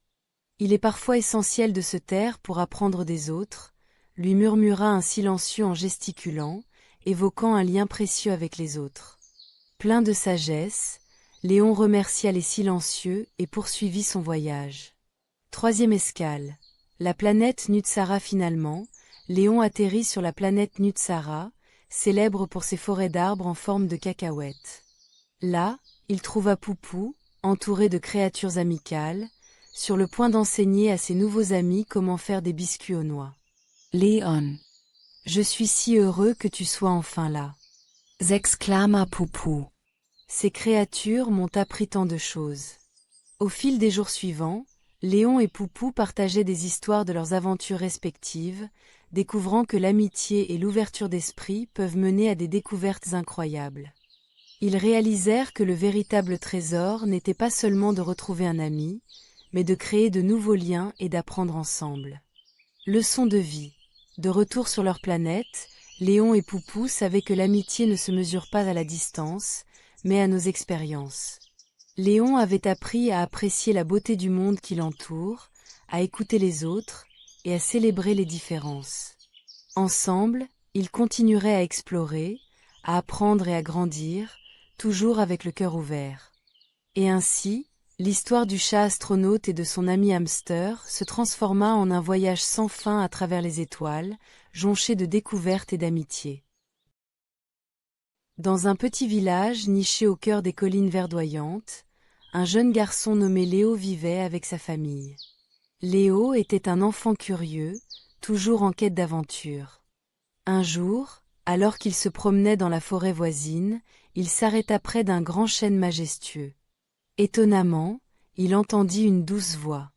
Il est parfois essentiel de se taire pour apprendre des autres, lui murmura un silencieux en gesticulant, évoquant un lien précieux avec les autres. Plein de sagesse, Léon remercia les silencieux et poursuivit son voyage. Troisième escale. La planète Nutsara. Finalement, Léon atterrit sur la planète Nutsara, célèbre pour ses forêts d'arbres en forme de cacahuètes. Là, il trouva Poupou, entouré de créatures amicales, sur le point d'enseigner à ses nouveaux amis comment faire des biscuits aux noix. Leon. Je suis si heureux que tu sois enfin là. S'exclama Poupou. Ces créatures m'ont appris tant de choses. Au fil des jours suivants, Léon et Poupou partageaient des histoires de leurs aventures respectives, découvrant que l'amitié et l'ouverture d'esprit peuvent mener à des découvertes incroyables. Ils réalisèrent que le véritable trésor n'était pas seulement de retrouver un ami, mais de créer de nouveaux liens et d'apprendre ensemble. Leçon de vie. De retour sur leur planète, Léon et Poupou savaient que l'amitié ne se mesure pas à la distance, mais à nos expériences. Léon avait appris à apprécier la beauté du monde qui l'entoure, à écouter les autres et à célébrer les différences. Ensemble, ils continueraient à explorer, à apprendre et à grandir, toujours avec le cœur ouvert. Et ainsi, l'histoire du chat astronaute et de son ami hamster se transforma en un voyage sans fin à travers les étoiles, jonché de découvertes et d'amitié. Dans un petit village niché au cœur des collines verdoyantes, un jeune garçon nommé Léo vivait avec sa famille. Léo était un enfant curieux, toujours en quête d'aventure. Un jour, alors qu'il se promenait dans la forêt voisine, il s'arrêta près d'un grand chêne majestueux. Étonnamment, il entendit une douce voix.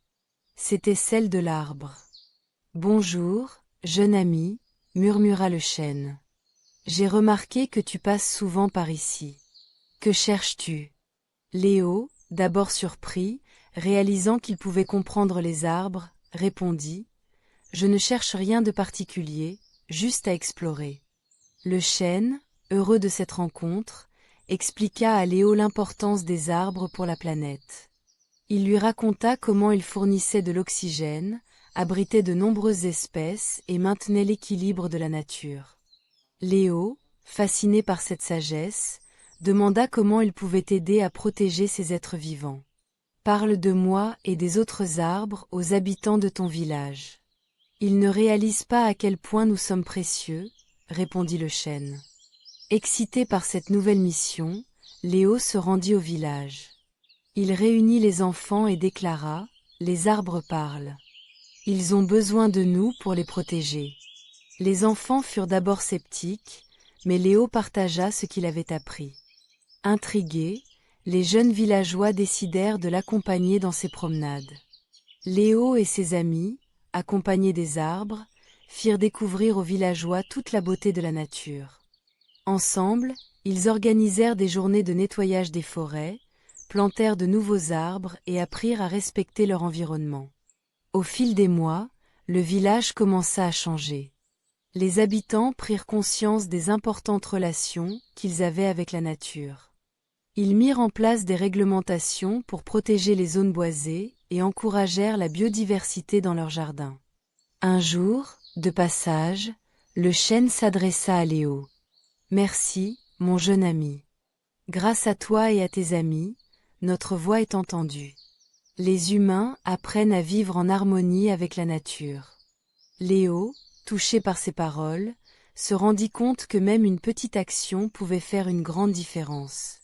C'était celle de l'arbre. « Bonjour, jeune ami, » murmura le chêne. « J'ai remarqué que tu passes souvent par ici. Que cherches-tu » Léo, d'abord surpris, réalisant qu'il pouvait comprendre les arbres, répondit « Je ne cherche rien de particulier, juste à explorer. » Le chêne, heureux de cette rencontre, expliqua à Léo l'importance des arbres pour la planète. Il lui raconta comment ils fournissaient de l'oxygène, abritaient de nombreuses espèces et maintenaient l'équilibre de la nature. Léo, fasciné par cette sagesse, demanda comment il pouvait aider à protéger ces êtres vivants. « Parle de moi et des autres arbres aux habitants de ton village. Ils ne réalisent pas à quel point nous sommes précieux, » répondit le chêne. Excité par cette nouvelle mission, Léo se rendit au village. Il réunit les enfants et déclara « Les arbres parlent. Ils ont besoin de nous pour les protéger. » Les enfants furent d'abord sceptiques, mais Léo partagea ce qu'il avait appris. Intrigués, les jeunes villageois décidèrent de l'accompagner dans ses promenades. Léo et ses amis, accompagnés des arbres, firent découvrir aux villageois toute la beauté de la nature. Ensemble, ils organisèrent des journées de nettoyage des forêts, plantèrent de nouveaux arbres et apprirent à respecter leur environnement. Au fil des mois, le village commença à changer. Les habitants prirent conscience des importantes relations qu'ils avaient avec la nature. Ils mirent en place des réglementations pour protéger les zones boisées et encouragèrent la biodiversité dans leurs jardins. Un jour, de passage, le chêne s'adressa à Léo. « Merci, mon jeune ami. Grâce à toi et à tes amis, notre voix est entendue. Les humains apprennent à vivre en harmonie avec la nature. » Léo, touché par ces paroles, se rendit compte que même une petite action pouvait faire une grande différence.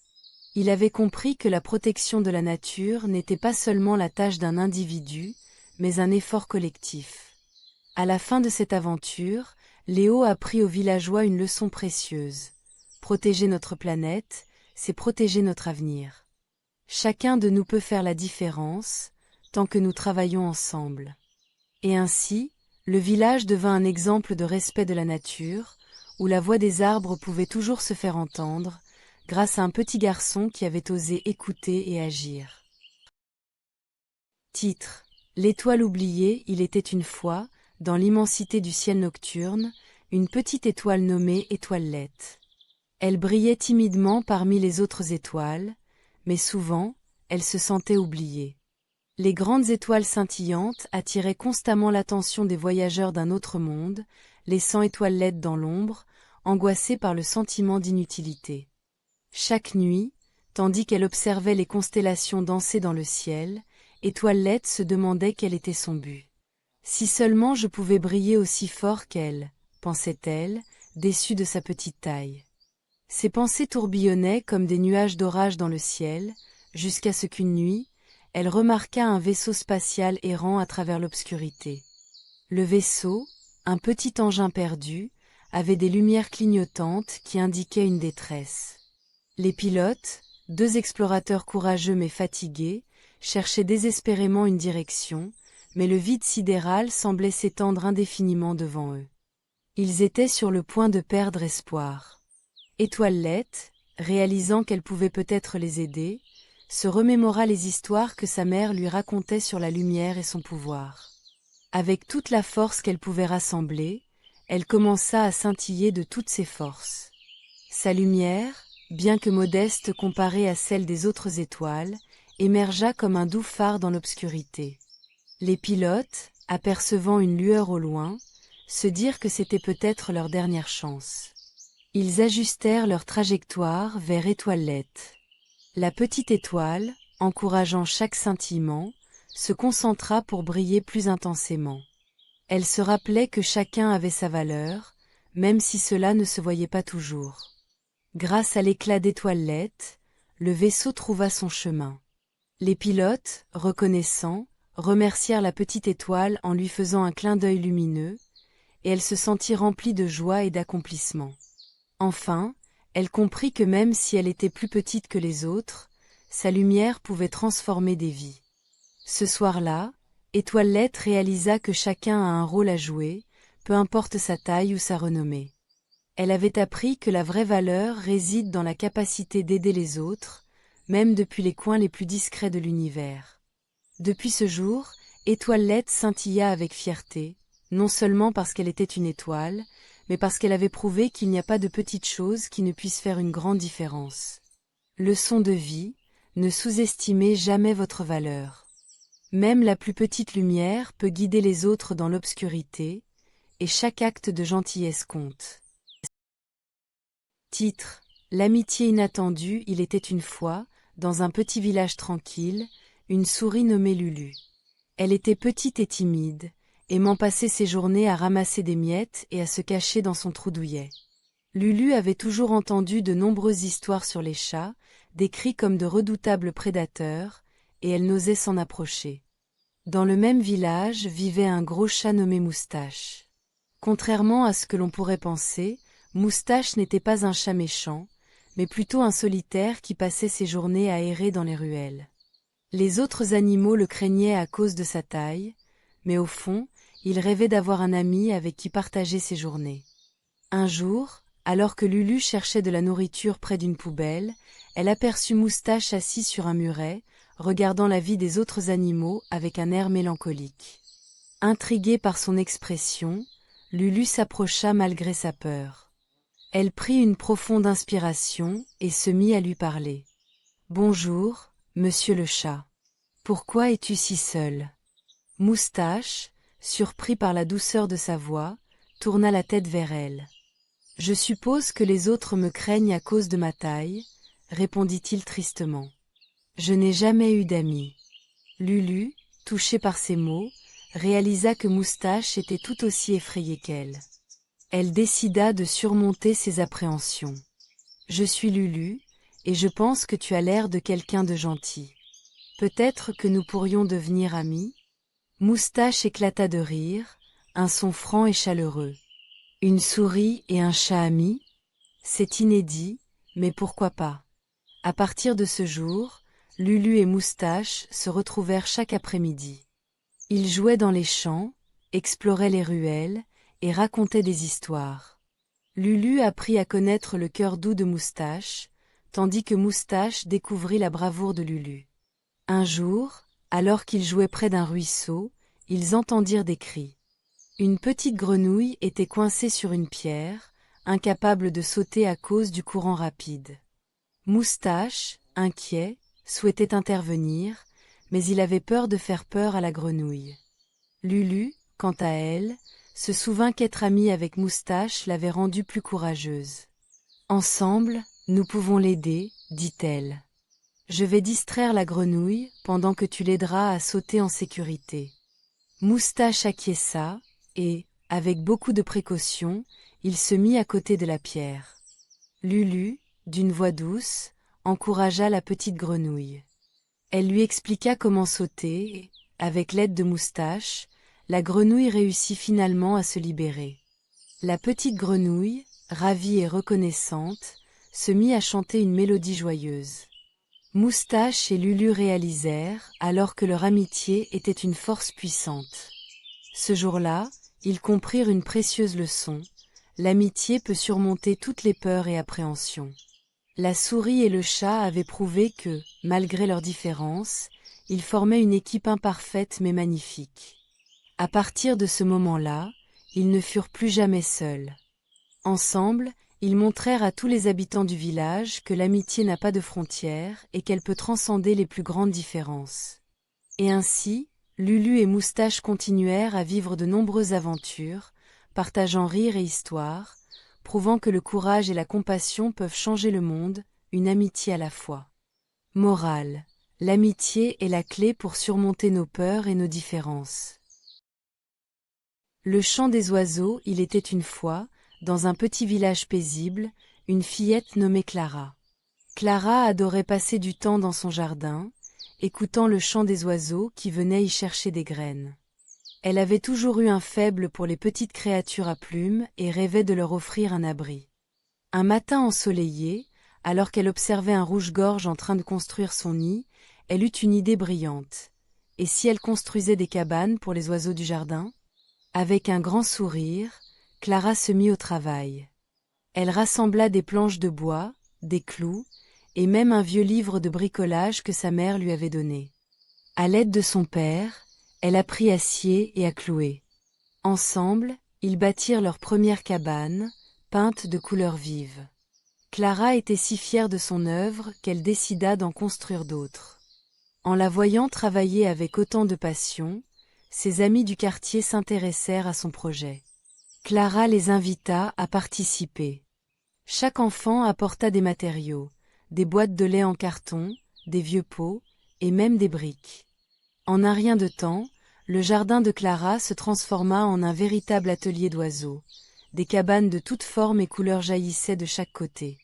Il avait compris que la protection de la nature n'était pas seulement la tâche d'un individu, mais un effort collectif. À la fin de cette aventure, Léo apprit aux villageois une leçon précieuse. Protéger notre planète, c'est protéger notre avenir. Chacun de nous peut faire la différence, tant que nous travaillons ensemble. Et ainsi, le village devint un exemple de respect de la nature, où la voix des arbres pouvait toujours se faire entendre, grâce à un petit garçon qui avait osé écouter et agir. Titre: L'étoile oubliée. Il était une fois, dans l'immensité du ciel nocturne, une petite étoile nommée Étoilette. Elle brillait timidement parmi les autres étoiles, mais souvent, elle se sentait oubliée. Les grandes étoiles scintillantes attiraient constamment l'attention des voyageurs d'un autre monde, laissant Étoilette dans l'ombre, angoissée par le sentiment d'inutilité. Chaque nuit, tandis qu'elle observait les constellations danser dans le ciel, Étoilette se demandait quel était son but. Si seulement je pouvais briller aussi fort qu'elle, pensait-elle, déçue de sa petite taille. Ses pensées tourbillonnaient comme des nuages d'orage dans le ciel, jusqu'à ce qu'une nuit, elle remarqua un vaisseau spatial errant à travers l'obscurité. Le vaisseau, un petit engin perdu, avait des lumières clignotantes qui indiquaient une détresse. Les pilotes, deux explorateurs courageux mais fatigués, cherchaient désespérément une direction, mais le vide sidéral semblait s'étendre indéfiniment devant eux. Ils étaient sur le point de perdre espoir. Étoilette, réalisant qu'elle pouvait peut-être les aider, se remémora les histoires que sa mère lui racontait sur la lumière et son pouvoir. Avec toute la force qu'elle pouvait rassembler, elle commença à scintiller de toutes ses forces. Sa lumière, bien que modeste comparée à celle des autres étoiles, émergea comme un doux phare dans l'obscurité. Les pilotes, apercevant une lueur au loin, se dirent que c'était peut-être leur dernière chance. Ils ajustèrent leur trajectoire vers Étoilette. La petite étoile, encourageant chaque scintillement, se concentra pour briller plus intensément. Elle se rappelait que chacun avait sa valeur, même si cela ne se voyait pas toujours. Grâce à l'éclat d'Étoilette, le vaisseau trouva son chemin. Les pilotes, reconnaissants, remercièrent la petite étoile en lui faisant un clin d'œil lumineux, et elle se sentit remplie de joie et d'accomplissement. Enfin, elle comprit que même si elle était plus petite que les autres, sa lumière pouvait transformer des vies. Ce soir-là, Étoilette réalisa que chacun a un rôle à jouer, peu importe sa taille ou sa renommée. Elle avait appris que la vraie valeur réside dans la capacité d'aider les autres, même depuis les coins les plus discrets de l'univers. Depuis ce jour, Étoilette scintilla avec fierté, non seulement parce qu'elle était une étoile, mais parce qu'elle avait prouvé qu'il n'y a pas de petites choses qui ne puissent faire une grande différence. Leçon de vie, ne sous-estimez jamais votre valeur. Même la plus petite lumière peut guider les autres dans l'obscurité, et chaque acte de gentillesse compte. Titre: L'amitié inattendue. Il était une fois, dans un petit village tranquille, une souris nommée Lulu. Elle était petite et timide, aimant passer ses journées à ramasser des miettes et à se cacher dans son trou douillet. Lulu avait toujours entendu de nombreuses histoires sur les chats, décrits comme de redoutables prédateurs, et elle n'osait s'en approcher. Dans le même village vivait un gros chat nommé Moustache. Contrairement à ce que l'on pourrait penser, Moustache n'était pas un chat méchant, mais plutôt un solitaire qui passait ses journées à errer dans les ruelles. Les autres animaux le craignaient à cause de sa taille, mais au fond, il rêvait d'avoir un ami avec qui partager ses journées. Un jour, alors que Lulu cherchait de la nourriture près d'une poubelle, elle aperçut Moustache assis sur un muret, regardant la vie des autres animaux avec un air mélancolique. Intriguée par son expression, Lulu s'approcha malgré sa peur. Elle prit une profonde inspiration et se mit à lui parler. « Bonjour, monsieur le chat. Pourquoi es-tu si seul ?» Moustache, surpris par la douceur de sa voix, tourna la tête vers elle. « Je suppose que les autres me craignent à cause de ma taille, » répondit-il tristement. « Je n'ai jamais eu d'amis. » Lulu, touchée par ces mots, réalisa que Moustache était tout aussi effrayée qu'elle. Elle décida de surmonter ses appréhensions. « Je suis Lulu, et je pense que tu as l'air de quelqu'un de gentil. Peut-être que nous pourrions devenir amis ?» Moustache éclata de rire, un son franc et chaleureux. « Une souris et un chat amis ? C'est inédit, mais pourquoi pas ?» À partir de ce jour, Lulu et Moustache se retrouvèrent chaque après-midi. Ils jouaient dans les champs, exploraient les ruelles, et racontaient des histoires. Lulu apprit à connaître le cœur doux de Moustache, tandis que Moustache découvrit la bravoure de Lulu. Un jour, alors qu'ils jouaient près d'un ruisseau, ils entendirent des cris. Une petite grenouille était coincée sur une pierre, incapable de sauter à cause du courant rapide. Moustache, inquiet, souhaitait intervenir, mais il avait peur de faire peur à la grenouille. Lulu, quant à elle, se souvint qu'être amie avec Moustache l'avait rendue plus courageuse. « Ensemble, nous pouvons l'aider, dit-elle. Je vais distraire la grenouille pendant que tu l'aideras à sauter en sécurité. » Moustache acquiesça, et, avec beaucoup de précaution, il se mit à côté de la pierre. Lulu, d'une voix douce, encouragea la petite grenouille. Elle lui expliqua comment sauter et, avec l'aide de Moustache, la grenouille réussit finalement à se libérer. La petite grenouille, ravie et reconnaissante, se mit à chanter une mélodie joyeuse. Moustache et Lulu réalisèrent alors que leur amitié était une force puissante. Ce jour-là, ils comprirent une précieuse leçon. L'amitié peut surmonter toutes les peurs et appréhensions. La souris et le chat avaient prouvé que, malgré leurs différences, ils formaient une équipe imparfaite mais magnifique. À partir de ce moment-là, ils ne furent plus jamais seuls. Ensemble, ils montrèrent à tous les habitants du village que l'amitié n'a pas de frontières et qu'elle peut transcender les plus grandes différences. Et ainsi, Lulu et Moustache continuèrent à vivre de nombreuses aventures, partageant rires et histoires, prouvant que le courage et la compassion peuvent changer le monde, une amitié à la fois. Morale: l'amitié est la clé pour surmonter nos peurs et nos différences. Le chant des oiseaux. Il était une fois, dans un petit village paisible, une fillette nommée Clara. Clara adorait passer du temps dans son jardin, écoutant le chant des oiseaux qui venaient y chercher des graines. Elle avait toujours eu un faible pour les petites créatures à plumes et rêvait de leur offrir un abri. Un matin ensoleillé, alors qu'elle observait un rouge-gorge en train de construire son nid, elle eut une idée brillante. Et si elle construisait des cabanes pour les oiseaux du jardin ? Avec un grand sourire, Clara se mit au travail. Elle rassembla des planches de bois, des clous, et même un vieux livre de bricolage que sa mère lui avait donné. À l'aide de son père, elle apprit à scier et à clouer. Ensemble, ils bâtirent leur première cabane, peinte de couleurs vives. Clara était si fière de son œuvre qu'elle décida d'en construire d'autres. En la voyant travailler avec autant de passion, ses amis du quartier s'intéressèrent à son projet. Clara les invita à participer. Chaque enfant apporta des matériaux, des boîtes de lait en carton, des vieux pots, et même des briques. En un rien de temps, le jardin de Clara se transforma en un véritable atelier d'oiseaux. Des cabanes de toutes formes et couleurs jaillissaient de chaque côté.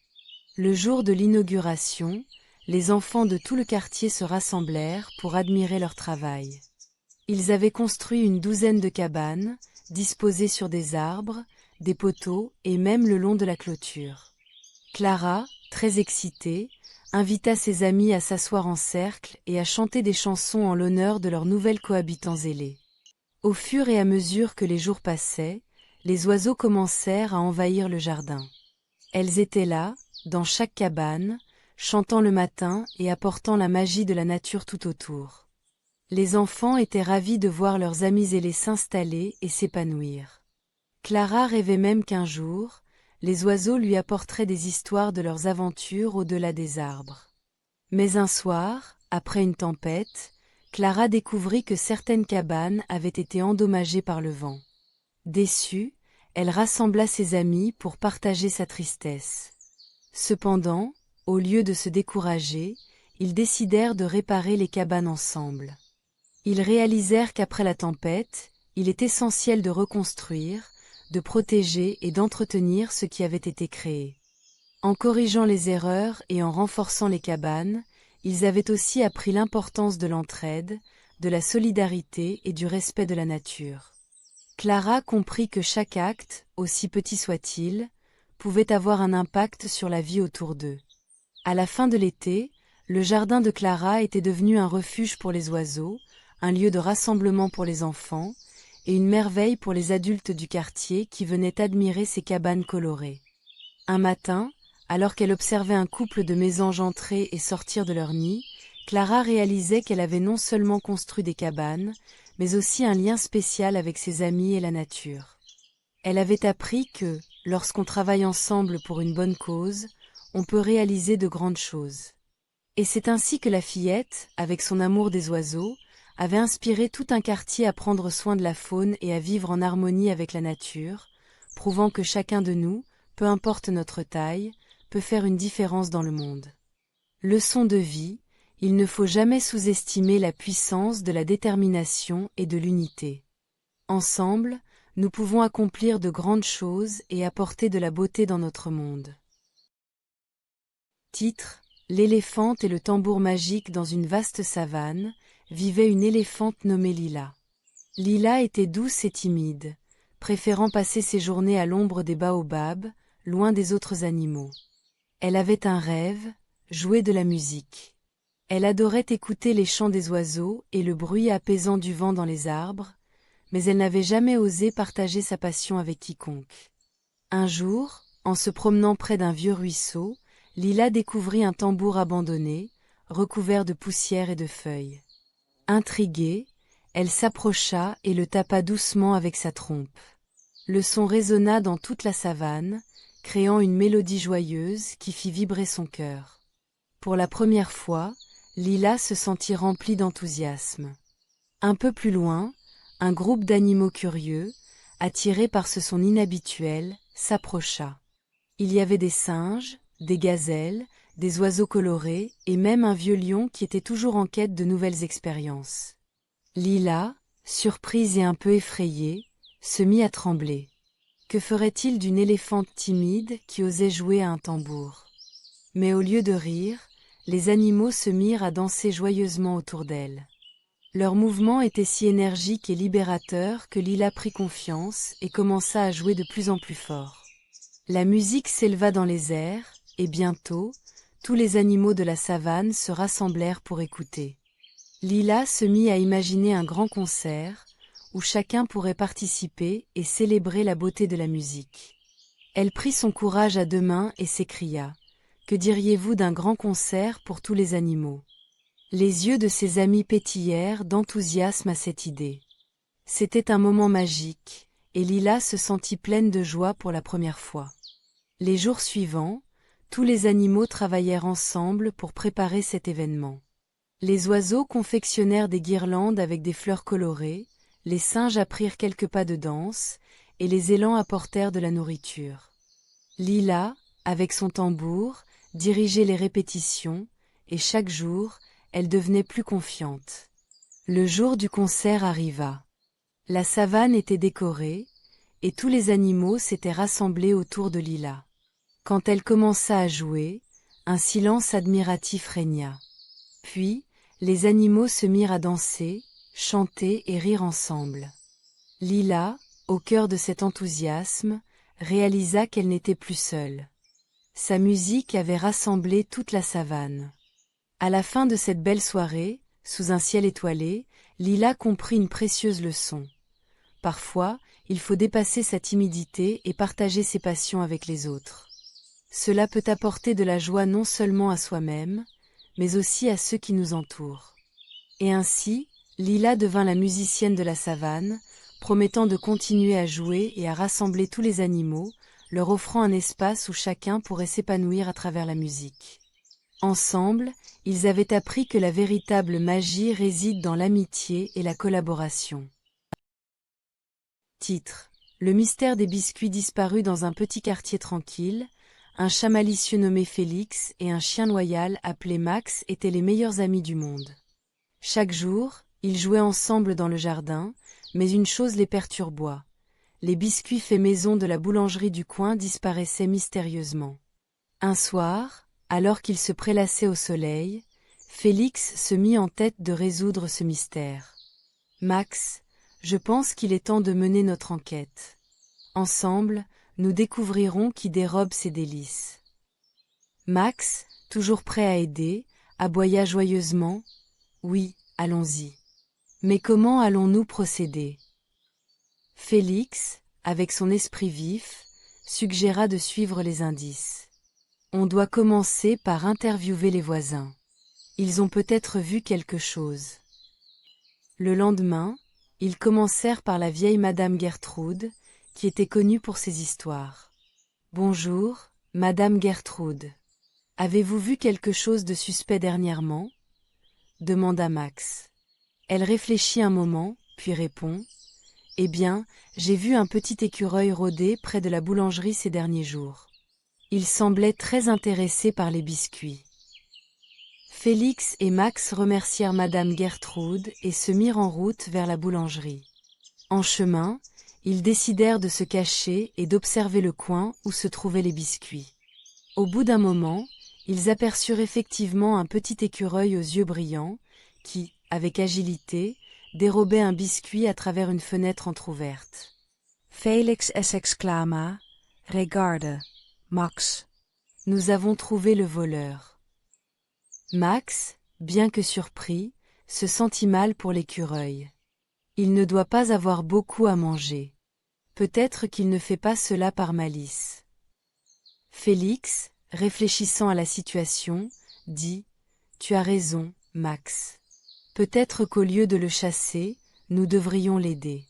Le jour de l'inauguration, les enfants de tout le quartier se rassemblèrent pour admirer leur travail. Ils avaient construit une douzaine de cabanes, disposées sur des arbres, des poteaux et même le long de la clôture. Clara, très excitée, invita ses amis à s'asseoir en cercle et à chanter des chansons en l'honneur de leurs nouvelles cohabitants ailés. Au fur et à mesure que les jours passaient, les oiseaux commencèrent à envahir le jardin. Elles étaient là, dans chaque cabane, chantant le matin et apportant la magie de la nature tout autour. Les enfants étaient ravis de voir leurs amis ailés s'installer et s'épanouir. Clara rêvait même qu'un jour, les oiseaux lui apporteraient des histoires de leurs aventures au-delà des arbres. Mais un soir, après une tempête, Clara découvrit que certaines cabanes avaient été endommagées par le vent. Déçue, elle rassembla ses amis pour partager sa tristesse. Cependant, au lieu de se décourager, ils décidèrent de réparer les cabanes ensemble. Ils réalisèrent qu'après la tempête, il est essentiel de reconstruire, de protéger et d'entretenir ce qui avait été créé. En corrigeant les erreurs et en renforçant les cabanes, ils avaient aussi appris l'importance de l'entraide, de la solidarité et du respect de la nature. Clara comprit que chaque acte, aussi petit soit-il, pouvait avoir un impact sur la vie autour d'eux. À la fin de l'été, le jardin de Clara était devenu un refuge pour les oiseaux, un lieu de rassemblement pour les enfants, et une merveille pour les adultes du quartier qui venaient admirer ces cabanes colorées. Un matin, alors qu'elle observait un couple de mésanges entrer et sortir de leur nid, Clara réalisait qu'elle avait non seulement construit des cabanes, mais aussi un lien spécial avec ses amis et la nature. Elle avait appris que, lorsqu'on travaille ensemble pour une bonne cause, on peut réaliser de grandes choses. Et c'est ainsi que la fillette, avec son amour des oiseaux, avait inspiré tout un quartier à prendre soin de la faune et à vivre en harmonie avec la nature, prouvant que chacun de nous, peu importe notre taille, peut faire une différence dans le monde. Leçon de vie, il ne faut jamais sous-estimer la puissance de la détermination et de l'unité. Ensemble, nous pouvons accomplir de grandes choses et apporter de la beauté dans notre monde. Titre: L'éléphante et le tambour magique. Dans une vaste savane, vivait une éléphante nommée Lila. Lila était douce et timide, préférant passer ses journées à l'ombre des baobabs, loin des autres animaux. Elle avait un rêve, jouer de la musique. Elle adorait écouter les chants des oiseaux et le bruit apaisant du vent dans les arbres, mais elle n'avait jamais osé partager sa passion avec quiconque. Un jour, en se promenant près d'un vieux ruisseau, Lila découvrit un tambour abandonné, recouvert de poussière et de feuilles. Intriguée, elle s'approcha et le tapa doucement avec sa trompe. Le son résonna dans toute la savane, créant une mélodie joyeuse qui fit vibrer son cœur. Pour la première fois, Lila se sentit remplie d'enthousiasme. Un peu plus loin, un groupe d'animaux curieux, attirés par ce son inhabituel, s'approcha. Il y avait des singes, des gazelles, des oiseaux colorés et même un vieux lion qui était toujours en quête de nouvelles expériences. Lila, surprise et un peu effrayée, se mit à trembler. Que ferait-il d'une éléphante timide qui osait jouer à un tambour? Mais au lieu de rire, les animaux se mirent à danser joyeusement autour d'elle. Leur mouvement était si énergique et libérateur que Lila prit confiance et commença à jouer de plus en plus fort. La musique s'éleva dans les airs, et bientôt, tous les animaux de la savane se rassemblèrent pour écouter. Lila se mit à imaginer un grand concert, où chacun pourrait participer et célébrer la beauté de la musique. Elle prit son courage à deux mains et s'écria: « Que diriez-vous d'un grand concert pour tous les animaux ?» Les yeux de ses amis pétillèrent d'enthousiasme à cette idée. C'était un moment magique, et Lila se sentit pleine de joie pour la première fois. Les jours suivants, tous les animaux travaillèrent ensemble pour préparer cet événement. Les oiseaux confectionnèrent des guirlandes avec des fleurs colorées, les singes apprirent quelques pas de danse, et les élans apportèrent de la nourriture. Lila, avec son tambour, dirigeait les répétitions, et chaque jour, elle devenait plus confiante. Le jour du concert arriva. La savane était décorée, et tous les animaux s'étaient rassemblés autour de Lila. Quand elle commença à jouer, un silence admiratif régna. Puis, les animaux se mirent à danser, chanter et rire ensemble. Lila, au cœur de cet enthousiasme, réalisa qu'elle n'était plus seule. Sa musique avait rassemblé toute la savane. À la fin de cette belle soirée, sous un ciel étoilé, Lila comprit une précieuse leçon. Parfois, il faut dépasser sa timidité et partager ses passions avec les autres. Cela peut apporter de la joie non seulement à soi-même, mais aussi à ceux qui nous entourent. Et ainsi, Lila devint la musicienne de la savane, promettant de continuer à jouer et à rassembler tous les animaux, leur offrant un espace où chacun pourrait s'épanouir à travers la musique. Ensemble, ils avaient appris que la véritable magie réside dans l'amitié et la collaboration. Titre: Le mystère des biscuits disparus. Dans un petit quartier tranquille, un chat malicieux nommé Félix et un chien loyal appelé Max étaient les meilleurs amis du monde. Chaque jour, Ils jouaient ensemble dans le jardin, mais une chose les perturba. Les biscuits faits maison de la boulangerie du coin disparaissaient mystérieusement. Un soir, alors qu'ils se prélassaient au soleil, Félix se mit en tête de résoudre ce mystère. « Max, je pense qu'il est temps de mener notre enquête. Ensemble, nous découvrirons qui dérobe ces délices. » Max, toujours prêt à aider, aboya joyeusement. « Oui, allons-y. Mais comment allons-nous procéder ?» Félix, avec son esprit vif, suggéra de suivre les indices. On doit commencer par interviewer les voisins. Ils ont peut-être vu quelque chose. Le lendemain, ils commencèrent par la vieille Madame Gertrude, qui était connue pour ses histoires. « Bonjour, Madame Gertrude. Avez-vous vu quelque chose de suspect dernièrement ?» demanda Max. Elle réfléchit un moment, puis répond. « Eh bien, j'ai vu un petit écureuil rôder près de la boulangerie ces derniers jours. Il semblait très intéressé par les biscuits. » Félix et Max remercièrent Madame Gertrude et se mirent en route vers la boulangerie. En chemin, ils décidèrent de se cacher et d'observer le coin où se trouvaient les biscuits. Au bout d'un moment, ils aperçurent effectivement un petit écureuil aux yeux brillants, qui, avec agilité, dérobait un biscuit à travers une fenêtre entr'ouverte. Félix s'exclama, « Regarde, Max. Nous avons trouvé le voleur. » Max, bien que surpris, se sentit mal pour l'écureuil. Il ne doit pas avoir beaucoup à manger. Peut-être qu'il ne fait pas cela par malice. Félix, réfléchissant à la situation, dit « Tu as raison, Max. Peut-être qu'au lieu de le chasser, nous devrions l'aider. »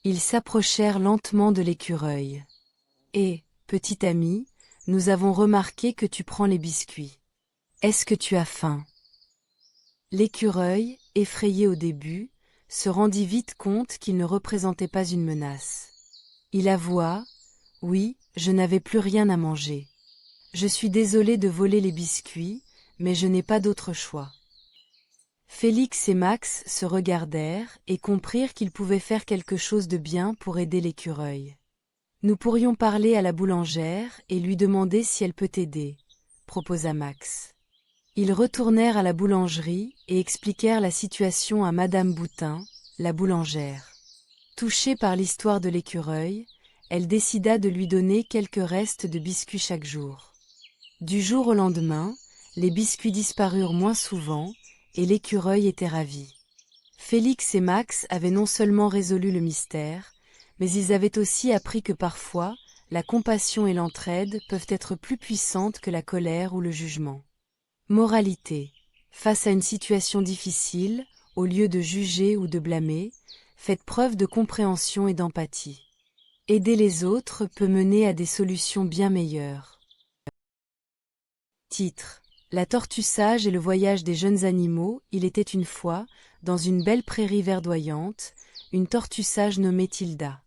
Ils s'approchèrent lentement de l'écureuil. « Eh, petit ami, nous avons remarqué que tu prends les biscuits. Est-ce que tu as faim ?» L'écureuil, effrayé au début, se rendit vite compte qu'il ne représentait pas une menace. Il avoua « Oui, je n'avais plus rien à manger. Je suis désolé de voler les biscuits, mais je n'ai pas d'autre choix. » Félix et Max se regardèrent et comprirent qu'ils pouvaient faire quelque chose de bien pour aider l'écureuil. « Nous pourrions parler à la boulangère et lui demander si elle peut aider, » proposa Max. Ils retournèrent à la boulangerie et expliquèrent la situation à Madame Boutin, la boulangère. Touchée par l'histoire de l'écureuil, elle décida de lui donner quelques restes de biscuits chaque jour. Du jour au lendemain, les biscuits disparurent moins souvent et l'écureuil était ravi. Félix et Max avaient non seulement résolu le mystère, mais ils avaient aussi appris que parfois, la compassion et l'entraide peuvent être plus puissantes que la colère ou le jugement. Moralité. Face à une situation difficile, au lieu de juger ou de blâmer, faites preuve de compréhension et d'empathie. Aider les autres peut mener à des solutions bien meilleures. Titre. La tortue sage et le voyage des jeunes animaux. Il était une fois, dans une belle prairie verdoyante, une tortue sage nommée Tilda.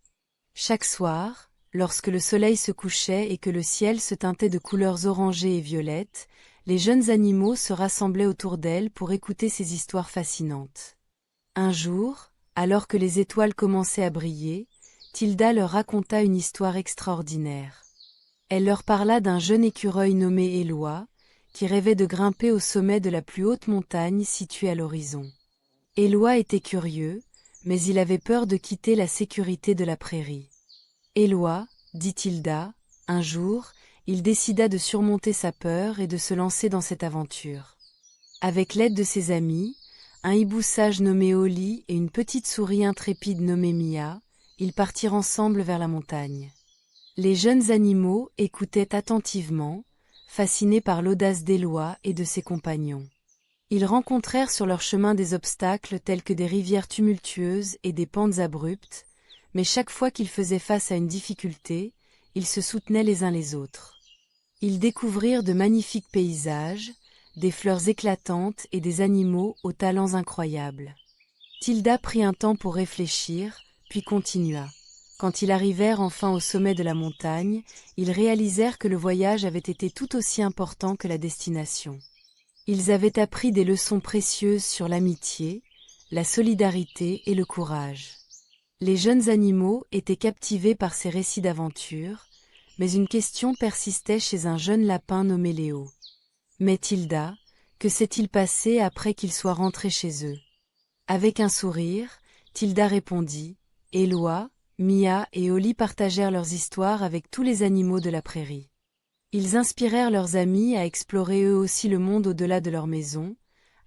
Chaque soir, lorsque le soleil se couchait et que le ciel se teintait de couleurs orangées et violettes, les jeunes animaux se rassemblaient autour d'elle pour écouter ces histoires fascinantes. Un jour, alors que les étoiles commençaient à briller, Tilda leur raconta une histoire extraordinaire. Elle leur parla d'un jeune écureuil nommé Éloi, qui rêvait de grimper au sommet de la plus haute montagne située à l'horizon. Éloi était curieux, mais il avait peur de quitter la sécurité de la prairie. Éloi, dit Tilda, un jour, il décida de surmonter sa peur et de se lancer dans cette aventure. Avec l'aide de ses amis, un hibou sage nommé Oli et une petite souris intrépide nommée Mia, ils partirent ensemble vers la montagne. Les jeunes animaux écoutaient attentivement, fascinés par l'audace d'Éloi et de ses compagnons. Ils rencontrèrent sur leur chemin des obstacles tels que des rivières tumultueuses et des pentes abruptes, mais chaque fois qu'ils faisaient face à une difficulté, ils se soutenaient les uns les autres. Ils découvrirent de magnifiques paysages, des fleurs éclatantes et des animaux aux talents incroyables. Tilda prit un temps pour réfléchir, puis continua. Quand ils arrivèrent enfin au sommet de la montagne, ils réalisèrent que le voyage avait été tout aussi important que la destination. Ils avaient appris des leçons précieuses sur l'amitié, la solidarité et le courage. Les jeunes animaux étaient captivés par ces récits d'aventure, mais une question persistait chez un jeune lapin nommé Léo. Mais Tilda, que s'est-il passé après qu'ils soient rentrés chez eux? Avec un sourire, Tilda répondit, Éloi, Mia et Oli partagèrent leurs histoires avec tous les animaux de la prairie. Ils inspirèrent leurs amis à explorer eux aussi le monde au-delà de leur maison,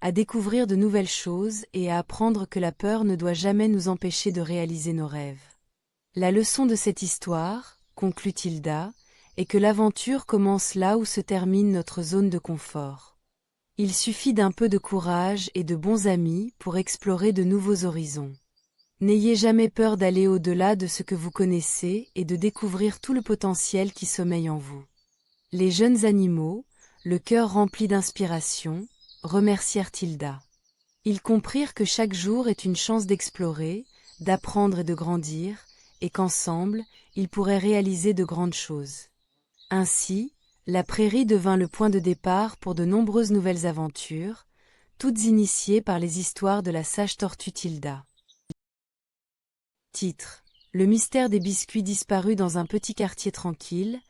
à découvrir de nouvelles choses et à apprendre que la peur ne doit jamais nous empêcher de réaliser nos rêves. La leçon de cette histoire, conclut Tilda, est que l'aventure commence là où se termine notre zone de confort. Il suffit d'un peu de courage et de bons amis pour explorer de nouveaux horizons. N'ayez jamais peur d'aller au-delà de ce que vous connaissez et de découvrir tout le potentiel qui sommeille en vous. Les jeunes animaux, le cœur rempli d'inspiration, remercièrent Tilda. Ils comprirent que chaque jour est une chance d'explorer, d'apprendre et de grandir, et qu'ensemble, ils pourraient réaliser de grandes choses. Ainsi, la prairie devint le point de départ pour de nombreuses nouvelles aventures, toutes initiées par les histoires de la sage tortue Tilda. Titre: Le mystère des biscuits disparus dans un petit quartier tranquille.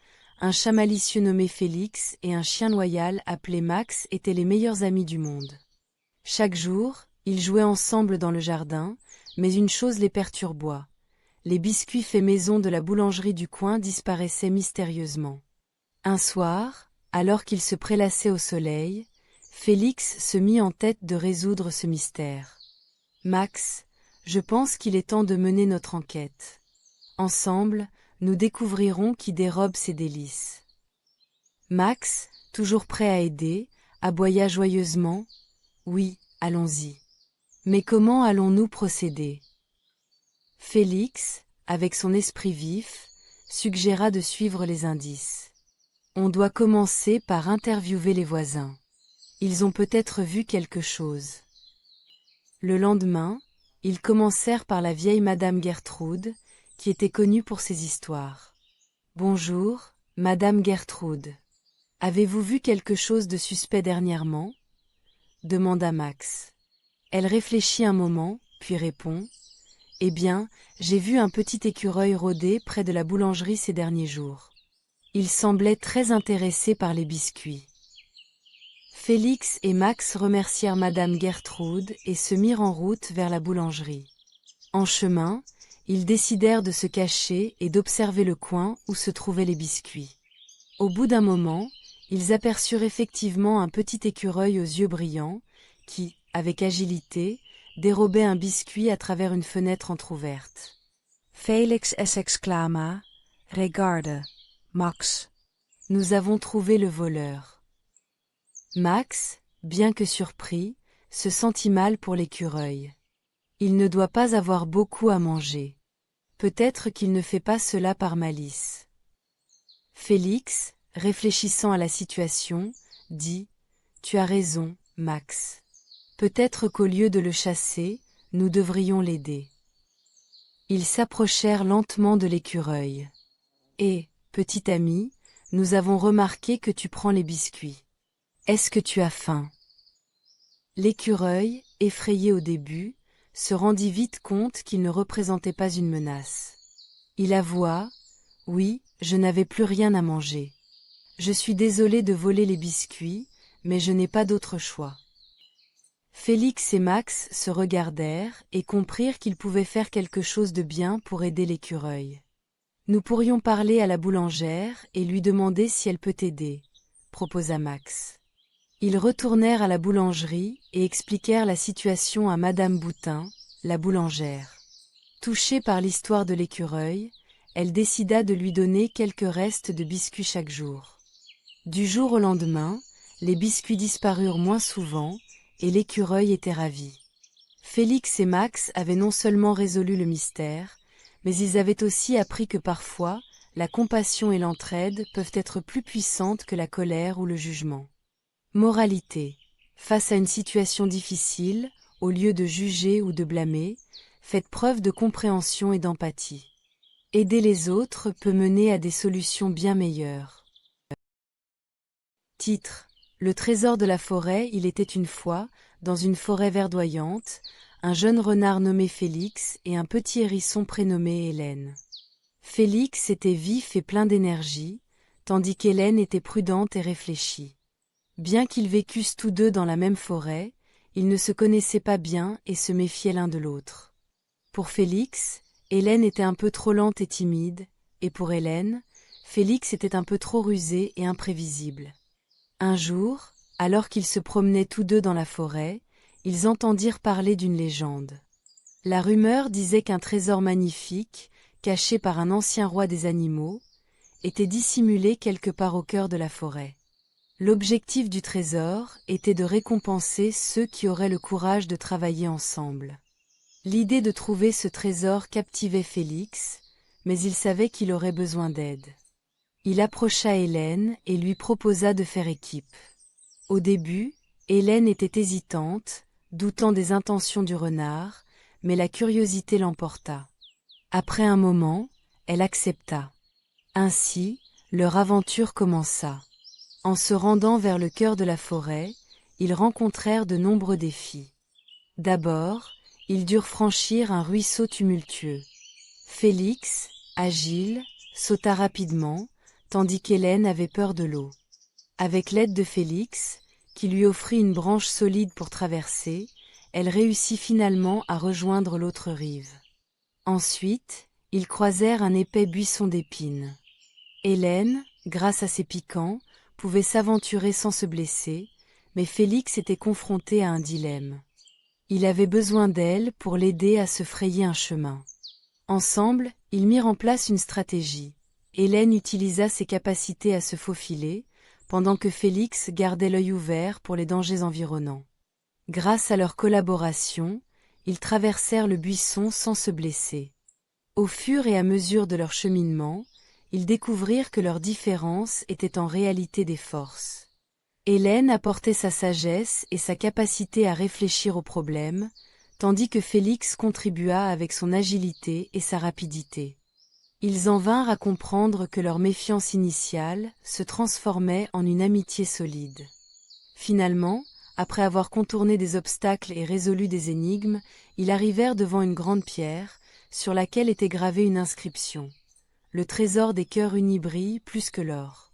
Un chat malicieux nommé Félix et un chien loyal appelé Max étaient les meilleurs amis du monde. Chaque jour, ils jouaient ensemble dans le jardin, mais une chose les perturba. Les biscuits faits maison de la boulangerie du coin disparaissaient mystérieusement. Un soir, alors qu'ils se prélassaient au soleil, Félix se mit en tête de résoudre ce mystère. « Max, je pense qu'il est temps de mener notre enquête. Ensemble, nous découvrirons qui dérobe ces délices. » Max, toujours prêt à aider, aboya joyeusement. « Oui, allons-y. Mais comment allons-nous procéder ?» Félix, avec son esprit vif, suggéra de suivre les indices. On doit commencer par interviewer les voisins. Ils ont peut-être vu quelque chose. Le lendemain, ils commencèrent par la vieille Madame Gertrude, qui était connue pour ses histoires. « Bonjour, Madame Gertrude. Avez-vous vu quelque chose de suspect dernièrement ?» demanda Max. Elle réfléchit un moment, puis répond. « Eh bien, j'ai vu un petit écureuil rôder près de la boulangerie ces derniers jours. Il semblait très intéressé par les biscuits. » Félix et Max remercièrent Madame Gertrude et se mirent en route vers la boulangerie. En chemin, ils décidèrent de se cacher et d'observer le coin où se trouvaient les biscuits. Au bout d'un moment, ils aperçurent effectivement un petit écureuil aux yeux brillants, qui, avec agilité, dérobait un biscuit à travers une fenêtre entr'ouverte. Felix exclama, Regarde, Max. Nous avons trouvé le voleur. Max, bien que surpris, se sentit mal pour l'écureuil. Il ne doit pas avoir beaucoup à manger. Peut-être qu'il ne fait pas cela par malice. Félix, réfléchissant à la situation, dit « Tu as raison, Max. Peut-être qu'au lieu de le chasser, nous devrions l'aider. » Ils s'approchèrent lentement de l'écureuil. « Hé, petit ami, nous avons remarqué que tu prends les biscuits. Est-ce que tu as faim ?» L'écureuil, effrayé au début, se rendit vite compte qu'il ne représentait pas une menace. Il avoua « Oui, je n'avais plus rien à manger. Je suis désolé de voler les biscuits, mais je n'ai pas d'autre choix. » Félix et Max se regardèrent et comprirent qu'ils pouvaient faire quelque chose de bien pour aider l'écureuil. « Nous pourrions parler à la boulangère et lui demander si elle peut aider, » proposa Max. Ils retournèrent à la boulangerie et expliquèrent la situation à Madame Boutin, la boulangère. Touchée par l'histoire de l'écureuil, elle décida de lui donner quelques restes de biscuits chaque jour. Du jour au lendemain, les biscuits disparurent moins souvent et l'écureuil était ravi. Félix et Max avaient non seulement résolu le mystère, mais ils avaient aussi appris que parfois, la compassion et l'entraide peuvent être plus puissantes que la colère ou le jugement. Moralité: face à une situation difficile, au lieu de juger ou de blâmer, faites preuve de compréhension et d'empathie. Aider les autres peut mener à des solutions bien meilleures. Titre: Le trésor de la forêt. Il était une fois, dans une forêt verdoyante, un jeune renard nommé Félix et un petit hérisson prénommé Hélène. Félix était vif et plein d'énergie, tandis qu'Hélène était prudente et réfléchie. Bien qu'ils vécussent tous deux dans la même forêt, ils ne se connaissaient pas bien et se méfiaient l'un de l'autre. Pour Félix, Hélène était un peu trop lente et timide, et pour Hélène, Félix était un peu trop rusé et imprévisible. Un jour, alors qu'ils se promenaient tous deux dans la forêt, ils entendirent parler d'une légende. La rumeur disait qu'un trésor magnifique, caché par un ancien roi des animaux, était dissimulé quelque part au cœur de la forêt. L'objectif du trésor était de récompenser ceux qui auraient le courage de travailler ensemble. L'idée de trouver ce trésor captivait Félix, mais il savait qu'il aurait besoin d'aide. Il approcha Hélène et lui proposa de faire équipe. Au début, Hélène était hésitante, doutant des intentions du renard, mais la curiosité l'emporta. Après un moment, elle accepta. Ainsi, leur aventure commença. En se rendant vers le cœur de la forêt, ils rencontrèrent de nombreux défis. D'abord, ils durent franchir un ruisseau tumultueux. Félix, agile, sauta rapidement, tandis qu'Hélène avait peur de l'eau. Avec l'aide de Félix, qui lui offrit une branche solide pour traverser, elle réussit finalement à rejoindre l'autre rive. Ensuite, ils croisèrent un épais buisson d'épines. Hélène, grâce à ses piquants, pouvait s'aventurer sans se blesser, mais Félix était confronté à un dilemme. Il avait besoin d'elle pour l'aider à se frayer un chemin. Ensemble, ils mirent en place une stratégie. Hélène utilisa ses capacités à se faufiler, pendant que Félix gardait l'œil ouvert pour les dangers environnants. Grâce à leur collaboration, ils traversèrent le buisson sans se blesser. Au fur et à mesure de leur cheminement, ils découvrirent que leurs différences étaient en réalité des forces. Hélène apportait sa sagesse et sa capacité à réfléchir aux problèmes, tandis que Félix contribua avec son agilité et sa rapidité. Ils en vinrent à comprendre que leur méfiance initiale se transformait en une amitié solide. Finalement, après avoir contourné des obstacles et résolu des énigmes, ils arrivèrent devant une grande pierre, sur laquelle était gravée une inscription. Le trésor des cœurs unis brille plus que l'or.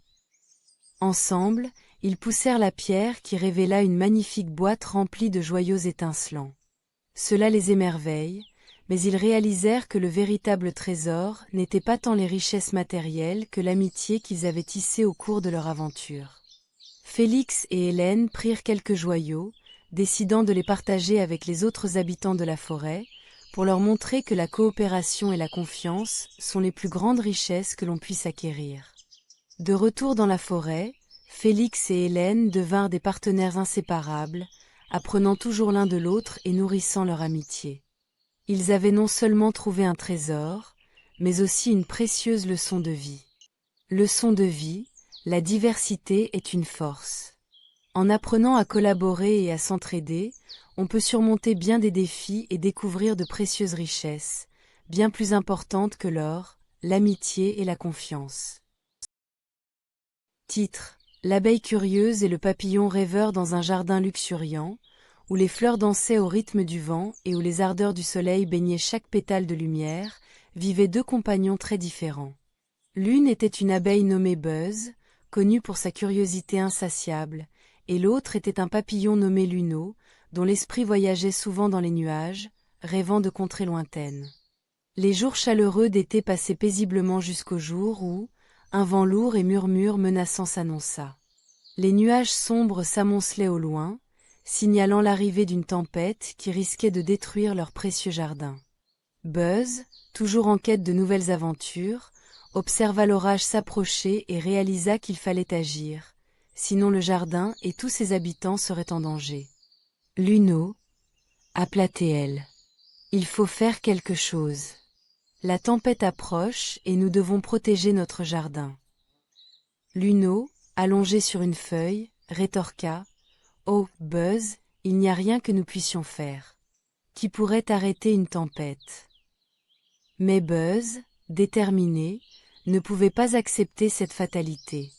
Ensemble, ils poussèrent la pierre qui révéla une magnifique boîte remplie de joyaux étincelants. Cela les émerveille, mais ils réalisèrent que le véritable trésor n'était pas tant les richesses matérielles que l'amitié qu'ils avaient tissée au cours de leur aventure. Félix et Hélène prirent quelques joyaux, décidant de les partager avec les autres habitants de la forêt, pour leur montrer que la coopération et la confiance sont les plus grandes richesses que l'on puisse acquérir. De retour dans la forêt, Félix et Hélène devinrent des partenaires inséparables, apprenant toujours l'un de l'autre et nourrissant leur amitié. Ils avaient non seulement trouvé un trésor, mais aussi une précieuse leçon de vie. Leçon de vie, la diversité est une force. En apprenant à collaborer et à s'entraider, on peut surmonter bien des défis et découvrir de précieuses richesses, bien plus importantes que l'or, l'amitié et la confiance. Titre: L'abeille curieuse et le papillon rêveur dans un jardin luxuriant, où les fleurs dansaient au rythme du vent et où les ardeurs du soleil baignaient chaque pétale de lumière, vivaient deux compagnons très différents. L'une était une abeille nommée Buzz, connue pour sa curiosité insatiable, et l'autre était un papillon nommé Luno, dont l'esprit voyageait souvent dans les nuages, rêvant de contrées lointaines. Les jours chaleureux d'été passaient paisiblement jusqu'au jour où, un vent lourd et murmure menaçant s'annonça. Les nuages sombres s'amoncelaient au loin, signalant l'arrivée d'une tempête qui risquait de détruire leur précieux jardin. Buzz, toujours en quête de nouvelles aventures, observa l'orage s'approcher et réalisa qu'il fallait agir, sinon le jardin et tous ses habitants seraient en danger. Luno, appela-t-elle. Il faut faire quelque chose. La tempête approche et nous devons protéger notre jardin. Luno, allongé sur une feuille, rétorqua. Oh, Buzz, il n'y a rien que nous puissions faire. Qui pourrait arrêter une tempête? Mais Buzz, déterminé, ne pouvait pas accepter cette fatalité.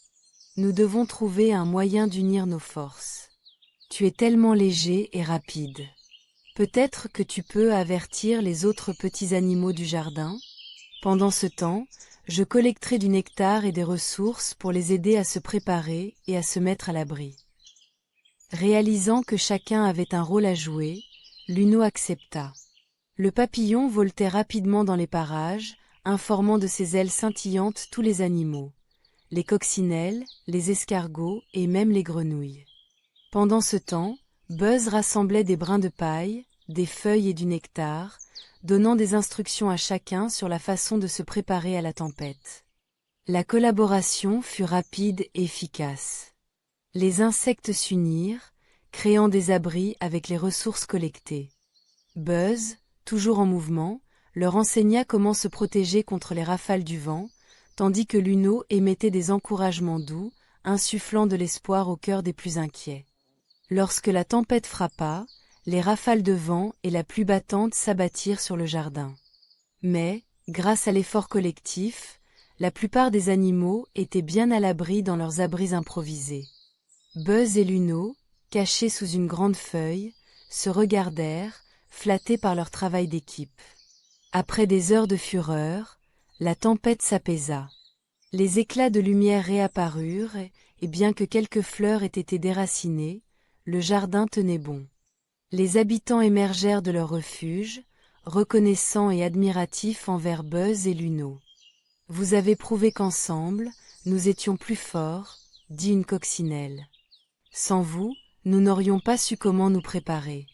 Nous devons trouver un moyen d'unir nos forces. Tu es tellement léger et rapide. Peut-être que tu peux avertir les autres petits animaux du jardin. Pendant ce temps, je collecterai du nectar et des ressources pour les aider à se préparer et à se mettre à l'abri. Réalisant que chacun avait un rôle à jouer, Luno accepta. Le papillon voltait rapidement dans les parages, informant de ses ailes scintillantes tous les animaux, les coccinelles, les escargots et même les grenouilles. Pendant ce temps, Buzz rassemblait des brins de paille, des feuilles et du nectar, donnant des instructions à chacun sur la façon de se préparer à la tempête. La collaboration fut rapide et efficace. Les insectes s'unirent, créant des abris avec les ressources collectées. Buzz, toujours en mouvement, leur enseigna comment se protéger contre les rafales du vent, tandis que Luno émettait des encouragements doux, insufflant de l'espoir au cœur des plus inquiets. Lorsque la tempête frappa, les rafales de vent et la pluie battante s'abattirent sur le jardin. Mais, grâce à l'effort collectif, la plupart des animaux étaient bien à l'abri dans leurs abris improvisés. Buzz et Luno, cachés sous une grande feuille, se regardèrent, flattés par leur travail d'équipe. Après des heures de fureur, la tempête s'apaisa. Les éclats de lumière réapparurent, et bien que quelques fleurs aient été déracinées, le jardin tenait bon. Les habitants émergèrent de leur refuge, reconnaissants et admiratifs envers Buzz et Luno. « Vous avez prouvé qu'ensemble, nous étions plus forts, » dit une coccinelle. « Sans vous, nous n'aurions pas su comment nous préparer. »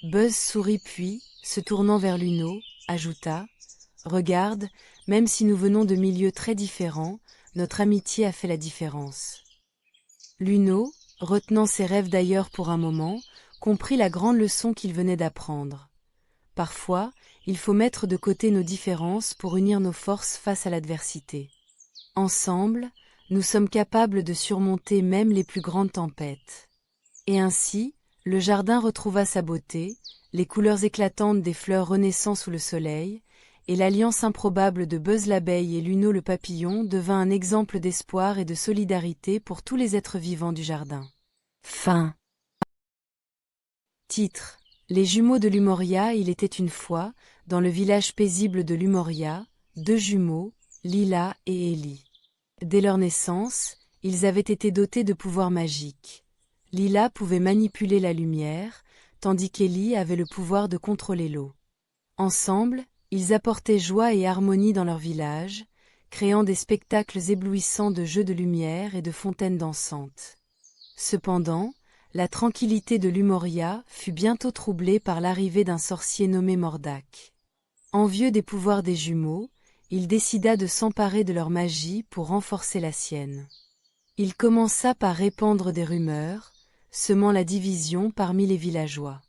Buzz sourit puis, se tournant vers Luno, ajouta « Regarde, même si nous venons de milieux très différents, notre amitié a fait la différence. » Luno, retenant ses rêves d'ailleurs pour un moment, comprit la grande leçon qu'il venait d'apprendre. Parfois, il faut mettre de côté nos différences pour unir nos forces face à l'adversité. Ensemble, nous sommes capables de surmonter même les plus grandes tempêtes. Et ainsi, le jardin retrouva sa beauté, les couleurs éclatantes des fleurs renaissant sous le soleil, et l'alliance improbable de Buzz l'abeille et Luno le papillon devint un exemple d'espoir et de solidarité pour tous les êtres vivants du jardin. Fin. Titre: Les jumeaux de Lumoria. Il était une fois, dans le village paisible de Lumoria, deux jumeaux, Lila et Ellie. Dès leur naissance, ils avaient été dotés de pouvoirs magiques. Lila pouvait manipuler la lumière, tandis qu'Ellie avait le pouvoir de contrôler l'eau. Ensemble, ils apportaient joie et harmonie dans leur village, créant des spectacles éblouissants de jeux de lumière et de fontaines dansantes. Cependant, la tranquillité de Lumoria fut bientôt troublée par l'arrivée d'un sorcier nommé Mordack. Envieux des pouvoirs des jumeaux, il décida de s'emparer de leur magie pour renforcer la sienne. Il commença par répandre des rumeurs, semant la division parmi les villageois.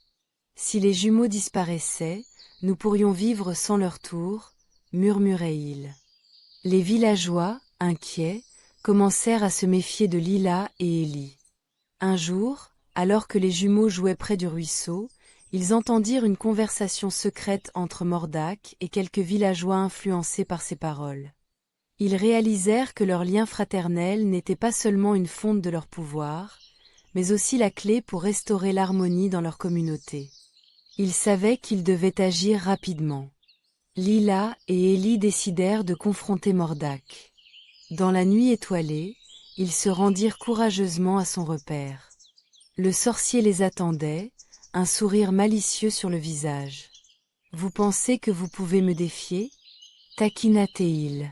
Si les jumeaux disparaissaient, nous pourrions vivre sans leur tour, murmurait-il. Les villageois, inquiets, commencèrent à se méfier de Lila et Ellie. Un jour, alors que les jumeaux jouaient près du ruisseau, ils entendirent une conversation secrète entre Mordack et quelques villageois influencés par ses paroles. Ils réalisèrent que leur lien fraternel n'était pas seulement une fonte de leur pouvoir, mais aussi la clé pour restaurer l'harmonie dans leur communauté. Ils savaient qu'ils devaient agir rapidement. Lila et Ellie décidèrent de confronter Mordack. Dans la nuit étoilée, ils se rendirent courageusement à son repère. Le sorcier les attendait, un sourire malicieux sur le visage. « Vous pensez que vous pouvez me défier ?» taquina-t-il.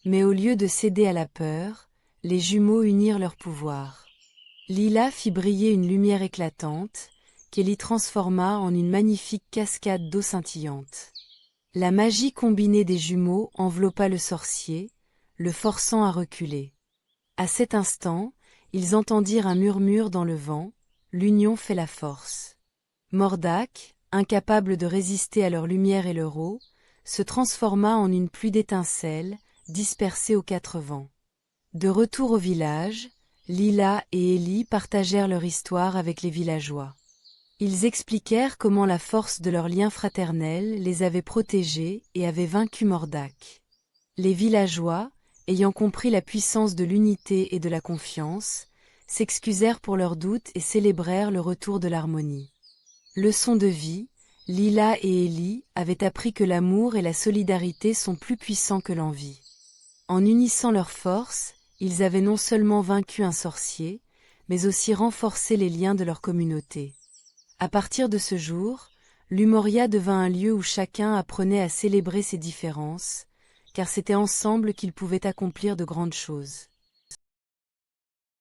Mais au lieu de céder à la peur, les jumeaux unirent leurs pouvoirs. Lila fit briller une lumière éclatante, qu'Ellie transforma en une magnifique cascade d'eau scintillante. La magie combinée des jumeaux enveloppa le sorcier, le forçant à reculer. À cet instant, ils entendirent un murmure dans le vent, « L'union fait la force ». Mordack, incapable de résister à leur lumière et leur eau, se transforma en une pluie d'étincelles, dispersées aux quatre vents. De retour au village, Lila et Ellie partagèrent leur histoire avec les villageois. Ils expliquèrent comment la force de leur lien fraternel les avait protégés et avait vaincu Mordack. Les villageois, ayant compris la puissance de l'unité et de la confiance, s'excusèrent pour leurs doutes et célébrèrent le retour de l'harmonie. Leçon de vie, Lila et Ellie avaient appris que l'amour et la solidarité sont plus puissants que l'envie. En unissant leurs forces, ils avaient non seulement vaincu un sorcier, mais aussi renforcé les liens de leur communauté. À partir de ce jour, l'Humoria devint un lieu où chacun apprenait à célébrer ses différences, car c'était ensemble qu'ils pouvaient accomplir de grandes choses.